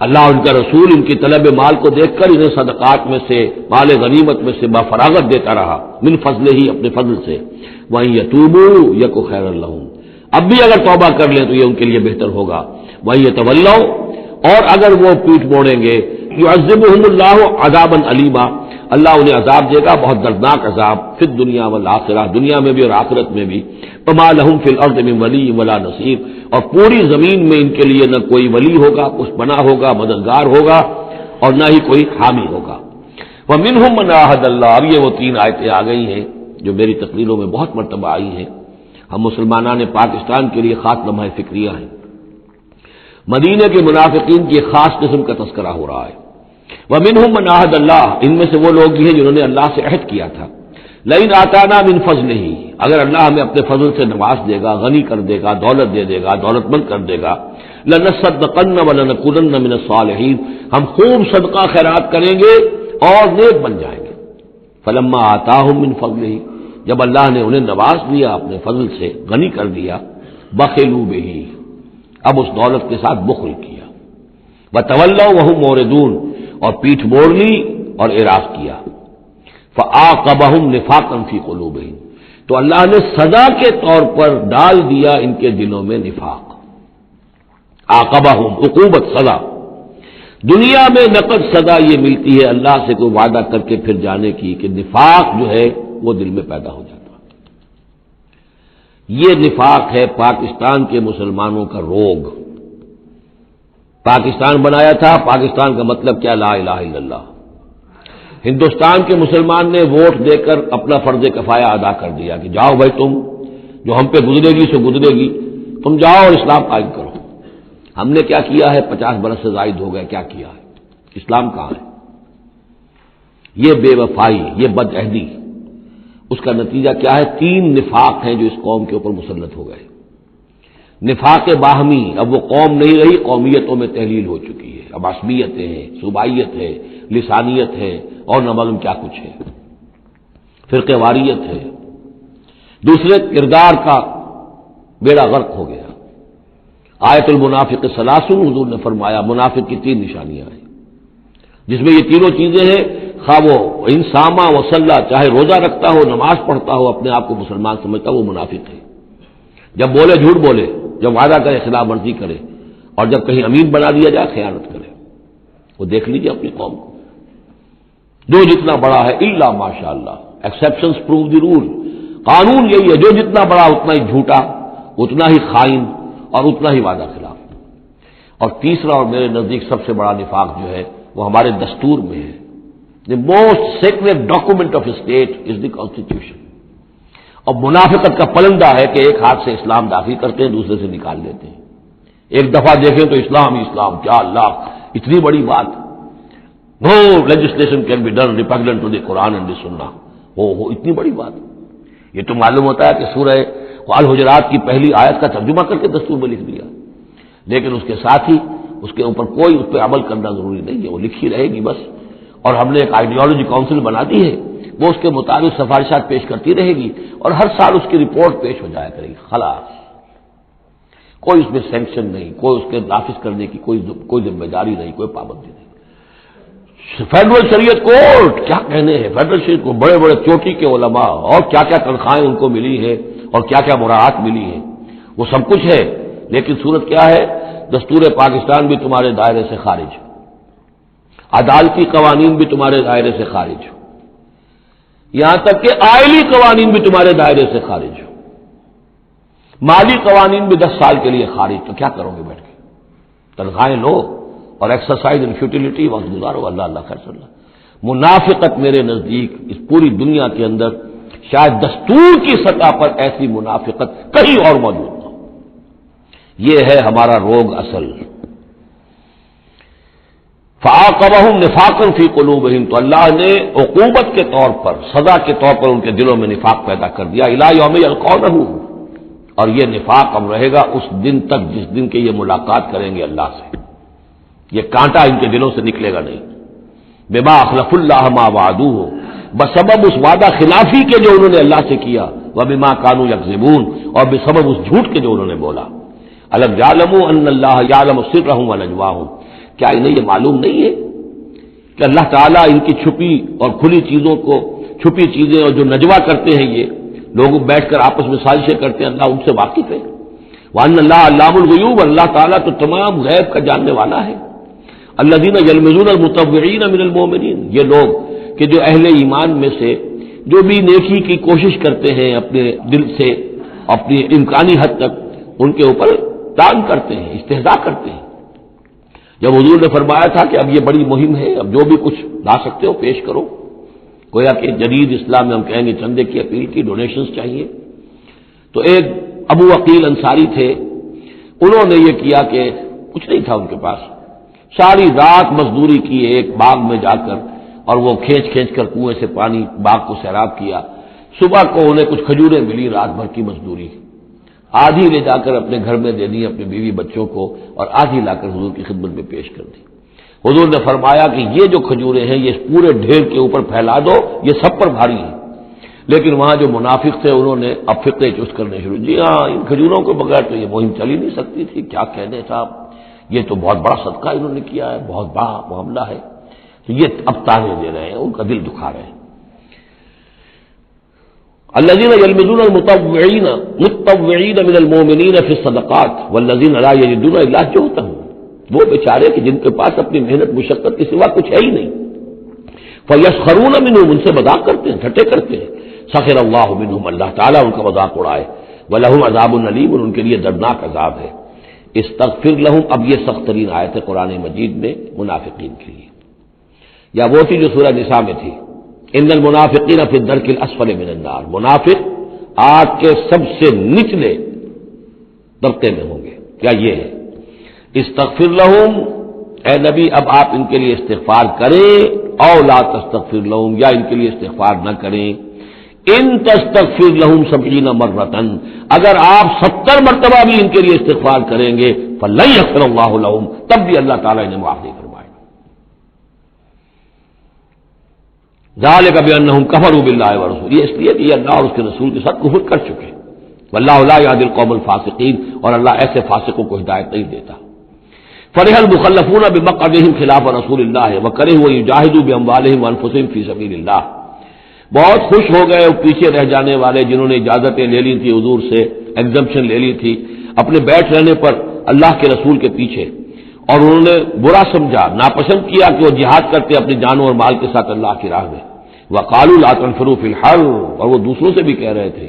اللہ اور ان کا رسول ان کی طلب مال کو دیکھ کر انہیں صدقات میں سے، مال غنیمت میں سے بفراغت دیتا رہا، من فضلہ ہی، اپنے فضل سے۔ وَإِن يَتُوبُوا يَكُ خَيْرًا لَّهُمْ، اب بھی اگر توبہ کر لیں تو یہ ان کے لیے بہتر ہوگا۔ وَإِن يَتَوَلَّوْا، اور اگر وہ پیٹ موڑیں گے یعذبہم اللہ عذابا علیما، اللہ انہیں عذاب دے گا بہت دردناک عذاب، فی الدنیا والآخرہ، دنیا میں بھی اور آخرت میں بھی، وما لہم فی الارض من ولی ولا نصیر، اور پوری زمین میں ان کے لیے نہ کوئی ولی ہوگا، پشتپناہ ہوگا، مددگار ہوگا، اور نہ ہی کوئی حامی ہوگا۔ ومنہم من عاہد اللہ، اب یہ وہ 3 آیتیں آ گئی ہیں جو میری تقریروں میں بہت مرتبہ آئی ہیں، ہم مسلمانان پاکستان کے لیے خاص لمحہ فکریہ ہیں۔ مدینے کے منافقین کی ایک خاص قسم کا تذکرہ ہو رہا ہے۔ ومنہم من عاہد اللہ، ان میں سے وہ لوگ بھی ہیں جنہوں نے اللہ سے عہد کیا تھا، لئن آتانا من فضلہ، اگر اللہ ہمیں اپنے فضل سے نواز دے گا، غنی کر دے گا، دولت دے دے گا، دولت مند کر دے گا، لنصدقن ولنکونن من الصالحین، ہم خوب صدقہ خیرات کریں گے اور نیک بن جائیں گے۔ فلما آتاہم من فضلہ، جب اللہ نے انہیں نواز دیا اپنے فضل سے، غنی کر دیا، بخلوا بہ، اب اس دولت کے ساتھ بخل کیا، وتولوا وہم موردون، اور پیٹھ موڑ لی اور اعراض کیا، فعاقبہم نفاقا فی قلوبہم، تو اللہ نے سزا کے طور پر ڈال دیا ان کے دلوں میں نفاق۔ عاقبہم، عقوبت، سزا۔ دنیا میں نقد سزا یہ ملتی ہے اللہ سے کوئی وعدہ کر کے پھر جانے کی کہ نفاق جو ہے وہ دل میں پیدا ہو جاتا ہے۔ یہ نفاق ہے پاکستان کے مسلمانوں کا روگ۔ پاکستان بنایا تھا، پاکستان کا مطلب کیا؟ لا الہ الا اللہ۔ ہندوستان کے مسلمان نے ووٹ دے کر اپنا فرض کفایہ ادا کر دیا کہ جاؤ بھائی، تم جو ہم پہ گزرے گی سو گزرے گی، تم جاؤ اور اسلام قائم کرو۔ ہم نے کیا کیا ہے؟ 50 برس سے زائد ہو گئے، کیا کیا ہے؟ اسلام کہاں ہے؟ یہ بے وفائی، یہ بد عہدی، اس کا نتیجہ کیا ہے؟ 3 نفاق ہیں جو اس قوم کے اوپر مسلط ہو گئے۔ نفاق باہمی، اب وہ قوم نہیں رہی، قومیتوں میں تحلیل ہو چکی ہے، اب عصبیتیں ہیں، صوبائیت ہے، لسانیت ہے، اور نہ معلوم کیا کچھ ہے، فرقہ واریت ہے۔ دوسرے، کردار کا بیڑا غرق ہو گیا۔ آیت المنافق ثلاث، حضور نے فرمایا منافق کی 3 نشانیاں ہیں، جس میں یہ تینوں چیزیں ہیں، خواہ وہ انسامہ وصلہ، چاہے روزہ رکھتا ہو، نماز پڑھتا ہو، اپنے آپ کو مسلمان سمجھتا ہو، وہ منافق ہے۔ جب بولے جھوٹ بولے، جب وعدہ کرے خلاف ورزی کرے، اور جب کہیں امین بنا دیا جائے خیانت کرے۔ وہ دیکھ لیجیے اپنی قوم کو، جو جتنا بڑا ہے الا ماشاء اللہ، ایکسیپشنز پروو دی رول، قانون یہی ہے، جو جتنا بڑا اتنا ہی جھوٹا، اتنا ہی خائن، اور اتنا ہی وعدہ خلاف۔ اور تیسرا اور میرے نزدیک سب سے بڑا نفاق جو ہے وہ ہمارے دستور میں ہے۔ The most secret document of state is the constitution. اور منافقت کا پلندہ ہے کہ ایک ہاتھ سے اسلام داخل کرتے ہیں، دوسرے سے نکال لیتے ہیں۔ ایک دفعہ دیکھیں تو اسلام ہی اسلام، کیا اللہ، اتنی بڑی بات، no legislation can be done repugnant to the Quran and the Sunnah, ہو اتنی بڑی بات۔ یہ تو معلوم ہوتا ہے کہ سورہ الحجرات کی پہلی آیت کا ترجمہ کر کے دستور میں لکھ دیا، لیکن اس کے ساتھ ہی اس کے اوپر کوئی اس پہ عمل کرنا ضروری نہیں ہے، وہ لکھی رہے گی بس۔ اور ہم نے ایک آئیڈیالوجی کاؤنسل بنا دی ہے، وہ اس کے مطابق سفارشات پیش کرتی رہے گی، اور ہر سال اس کی رپورٹ پیش ہو جایا کرے گی، خلاص۔ کوئی اس میں سینکشن نہیں، کوئی اس کے نافذ کرنے کی کوئی ذمہ داری نہیں، کوئی پابندی نہیں۔ فیڈرل شریعت کورٹ، کیا کہنے ہیں فیڈرل شریعت کو، بڑے بڑے چوٹی کے علماء، اور کیا کیا تنخواہیں ان کو ملی ہیں، اور کیا کیا مراعات ملی ہیں، وہ سب کچھ ہے، لیکن صورت کیا ہے؟ دستور پاکستان بھی تمہارے دائرے سے خارج، عدالتی قوانین بھی تمہارے دائرے سے خارج، یہاں تک کہ آئلی قوانین بھی تمہارے دائرے سے خارج، مالی قوانین بھی 10 سال کے لیے خارج۔ تو کیا کرو گے بیٹھ کے؟ تنخواہیں لو اور ایکسرسائز ان فیوٹیلیٹی وقت گزارو، اللہ اللہ خیر صلی اللہ۔ منافقت میرے نزدیک اس پوری دنیا کے اندر شاید دستور کی سطح پر ایسی منافقت کہیں اور موجود نہ ہو۔ یہ ہے ہمارا روگ اصل۔ فعاقبہم نفاقا فی قلوبہم، تو اللہ نے عقوبت کے طور پر، سزا کے طور پر ان کے دلوں میں نفاق پیدا کر دیا، الی یوم یلقونہ، اور یہ نفاق اب رہے گا اس دن تک جس دن کے یہ ملاقات کریں گے اللہ سے۔ یہ کانٹا ان کے دلوں سے نکلے گا نہیں۔ بما اخلف اللہ ما وعدوہ، بسبب اس وعدہ خلافی کے جو انہوں نے اللہ سے کیا، وبما کانوا یکذبون، اور بسبب اس جھوٹ کے جو انہوں نے بولا۔ الم یعلموا ان اللہ یعلم سرهم ونجواهم، کیا انہیں یہ معلوم نہیں ہے کہ اللہ تعالیٰ ان کی چھپی اور کھلی چیزوں کو، چھپی چیزیں اور جو نجوا کرتے ہیں، یہ لوگ بیٹھ کر آپس میں سازشیں کرتے ہیں، اللہ ان سے واقف ہے۔ وان اللہ علام الغیوب، اللہ تعالیٰ تو تمام غیب کا جاننے والا ہے۔ الذین یلمزون المطوعین من المؤمنین، یہ لوگ کہ جو اہل ایمان میں سے جو بھی نیکی کی کوشش کرتے ہیں اپنے دل سے اپنی امکانی حد تک، ان کے اوپر طعن کرتے ہیں، استہزاء کرتے ہیں۔ جب حضور نے فرمایا تھا کہ اب یہ بڑی مہم ہے، اب جو بھی کچھ لا سکتے ہو پیش کرو، گویا کہ جدید اسلام میں ہم کہیں گے چندے کی اپیل کی، ڈونیشنز چاہیے، تو ایک ابو عقیل انصاری تھے، انہوں نے یہ کیا کہ کچھ نہیں تھا ان کے پاس، ساری رات مزدوری کی ایک باغ میں جا کر، اور وہ کھینچ کھینچ کر کنویں سے پانی باغ کو سیراب کیا۔ صبح کو انہیں کچھ کھجوریں ملی، رات بھر کی مزدوری، آدھی لے جا کر اپنے گھر میں دے دی اپنے بیوی بچوں کو، اور آدھی لا کر حضور کی خدمت میں پیش کر دی۔ حضور نے فرمایا کہ یہ جو کھجوریں ہیں یہ پورے ڈھیر کے اوپر پھیلا دو، یہ سب پر بھاری ہیں۔ لیکن وہاں جو منافق تھے انہوں نے اب فقے چست کرنے شروع، جی ہاں ان کھجوروں کے بغیر تو یہ مہم چل ہی نہیں سکتی تھی، کیا کہنے صاحب، یہ تو بہت بڑا صدقہ انہوں نے کیا ہے، بہت بڑا معاملہ ہے۔ تو یہ اب تانے دے رہے ہیں، ان کا دل دکھا رہے ہیں۔ الذین یلمزون المطوعین من المؤمنین فی الصدقات والذین لا یجدون الا جہدهم، وہ بیچارے کہ جن کے پاس اپنی محنت مشقت کے سوا کچھ ہے ہی نہیں، فیسخرون منہم، ان سے مذاق کرتے ہیں، ٹھٹے کرتے ہیں، سخر اللہ منہم، اللہ تعالیٰ ان کا مذاق اڑائے، ولہم عذاب علیم، اور ان کے لیے دردناک عذاب ہے۔ استغفر لہم، اب یہ سخت ترین آیت ہے قرآن مجید میں منافقین کے لیے، یا وہ تھی جو سورہ نساء میں تھی، ان المنافقین فی الدرک الاسفل من النار، منافق آگ کے سب سے نچلے طبقے میں ہوں گے۔ کیا یہ ہے استغفر لہم، اے نبی اب آپ ان کے لیے استغفار کریں، او لا تستغفر لہم، یا ان کے لیے استغفار نہ کریں، ان تستغفر لہم 70 مرتن، اگر آپ 70 مرتبہ بھی ان کے لیے استغفار کریں گے، فلن یغفر اللہ لہم، تب بھی اللہ تعالیٰ انہیں معاف نہیں فرمائے گا۔ ذالک بانہم کفروا باللہ ورسولہ، یہ اس لیے کہ یہ اللہ اور اس کے رسول کے ساتھ کفر کر چکے، واللہ لا یہدی القوم الفاسقین، اور اللہ ایسے فاسقوں کو ہدایت نہیں دیتا۔ فرح المخلفون بمقعدہم خلاف رسول اللہ وکرہوا ان یجاہدوا باموالہم وانفسہم فی سبیل اللہ، بہت خوش ہو گئے وہ پیچھے رہ جانے والے جنہوں نے اجازتیں لے لی تھی حضور سے، ایگزمپشن لے لی تھی اپنے بیٹھ رہنے پر اللہ کے رسول کے پیچھے، اور انہوں نے برا سمجھا، ناپسند کیا کہ وہ جہاد کرتے اپنی جانوں اور مال کے ساتھ اللہ کی راہ میں، وقالوا لا تنفروا فی الحر، اور وہ دوسروں سے بھی کہہ رہے تھے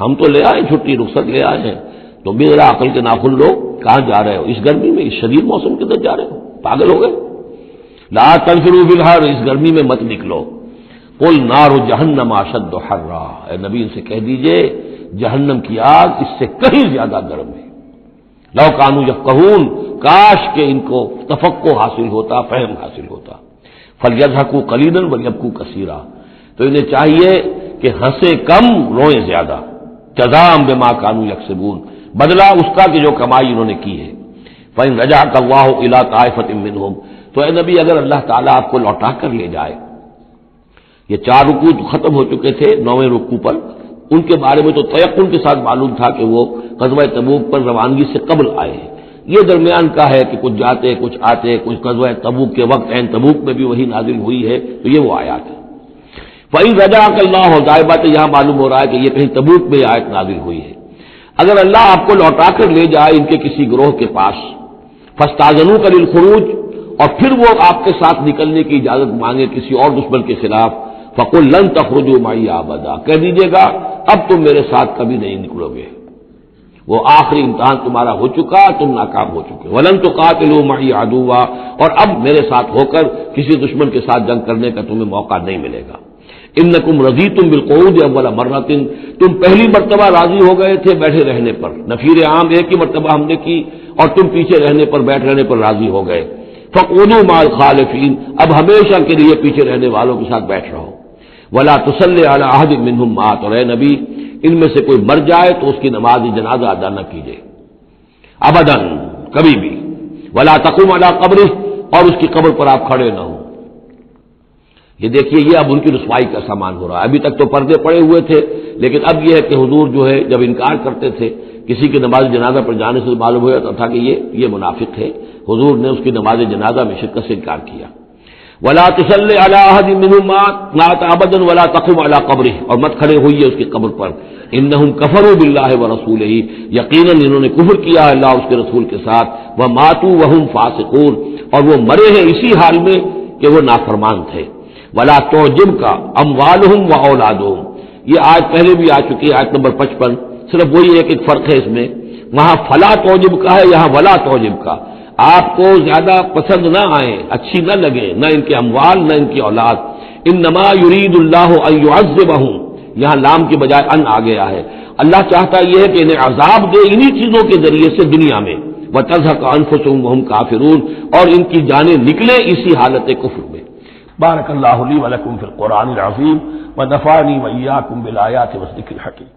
ہم تو لے آئے چھٹی رخصت لے آئے ہیں، تم بھی ذرا عقل کے ناخن لو، کہاں جا رہے ہو اس گرمی میں، اس شدید موسم کے اندر جا رہے ہو، پاگل ہو گئے، لا تنفروا فی الحر، اس گرمی میں مت نکلو، قل نار جہنم اشد حرا، اے نبی ان سے کہہ دیجئے جہنم کی آگ اس سے کہیں زیادہ گرم ہے، لو کانوا یفقہون، کاش کہ ان کو تفقہ حاصل ہوتا، فہم حاصل ہوتا، فلیضحکوا قلیلا ولیبکوا کثیرا، تو انہیں چاہیے کہ ہنسے کم روئیں زیادہ، جزاء بما کانوا یکسبون، بدلہ اس کا کہ جو کمائی انہوں نے کی ہے۔ فإن رجعک اللہ الی طائفۃ منہم، تو اے نبی اگر اللہ تعالیٰ آپ کو لوٹا کر لے جائے، یہ 4 رکوع ختم ہو چکے تھے، 9ویں رکوع پر ان کے بارے میں تو تیقن کے ساتھ معلوم تھا کہ وہ غزوہ تبوک پر روانگی سے قبل آئے ہیں، یہ درمیان کا ہے کہ کچھ جاتے کچھ آتے، کچھ غزوہ تبوک کے وقت عین تبوک میں بھی وہی نازل ہوئی ہے، تو یہ وہ آیات ہے۔ فإن رجعک اللہ، ظاہر بات ہے یہاں معلوم ہو رہا ہے کہ یہ کہیں تبوک میں یہ آیت نازل ہوئی ہے، اگر اللہ آپ کو لوٹا کر لے جائے ان کے کسی گروہ کے پاس، فاستاذنوک للخروج، اور پھر وہ آپ کے ساتھ نکلنے کی اجازت مانگے کسی اور دشمن کے خلاف، فقل لن تخرجوا معی ابدا، کہہ دیجیے گا اب تم میرے ساتھ کبھی نہیں نکلو گے، وہ آخری امتحان تمہارا ہو چکا، تم ناکام ہو چکے، ولن تقاتلوا معی عدوا، اور اب میرے ساتھ ہو کر کسی دشمن کے ساتھ جنگ کرنے کا تمہیں موقع نہیں ملے گا۔ انکم رضیتم بالقعود اول مرۃ، تم پہلی مرتبہ راضی ہو گئے تھے بیٹھے رہنے پر، نفیر عام ایک ہی مرتبہ ہم نے کی، اور تم پیچھے رہنے پر بیٹھ رہنے پر راضی ہو گئے، فقعدوا مع الخالفین، اب ہمیشہ کے لیے پیچھے رہنے والوں کے ساتھ بیٹھ رہو، ولا تصلی علی احد منہم مات، اور اے نبی ان میں سے کوئی مر جائے تو اس کی نماز جنازہ ادا نہ کیجیے ابداً، کبھی بھی، ولا تقم علی قبرہ، اور اس کی قبر پر آپ کھڑے نہ ہوں۔ یہ دیکھیے یہ اب ان کی رسوائی کا سامان ہو رہا ہے، ابھی تک تو پردے پڑے ہوئے تھے، لیکن اب یہ ہے کہ حضور جو ہے جب انکار کرتے تھے کسی کی نماز جنازہ پر جانے سے معلوم ہو جاتا تھا کہ یہ منافق ہے، حضور نے اس کی نماز جنازہ میں شرکت سے انکار کیا۔ ولا تصلی علی احد منہم مات ابدا ولا تقم علی قبرہ، اور مت کھڑے ہوئیے اس کی قبر پر، انہم کفروا باللہ ورسولہ، یقیناً انہوں نے کفر کیا ہے اللہ اور اس کے رسول کے ساتھ، وماتوا وہم فاسقون، اور وہ مرے ہیں اسی حال میں کہ وہ نافرمان تھے. ولا تعجب کا اموالہم و اولادہم، یہ آج پہلے بھی آ چکی ہے، آیت نمبر 55. صرف وہی ایک فرق ہے اس میں، وہاں فلا تعجب کا ہے، یہاں ولا تعجب کا. آپ کو زیادہ پسند نہ آئیں، اچھی نہ لگے، نہ ان کے اموال نہ ان کی اولاد. انما یرید اللہ ان یعذبہم، یہاں لام کی بجائے ان آ گیا ہے. اللہ چاہتا یہ ہے کہ انہیں عذاب دے انہی چیزوں کے ذریعے سے دنیا میں، وتزهق انفسهم وهم کافرون، اور ان کی جانیں نکلیں اسی حالت کفر میں. بارک اللہ لی ولکم فی القرآن العظیم ونفعنی وإیاکم بالآیات والذکر الحکیم.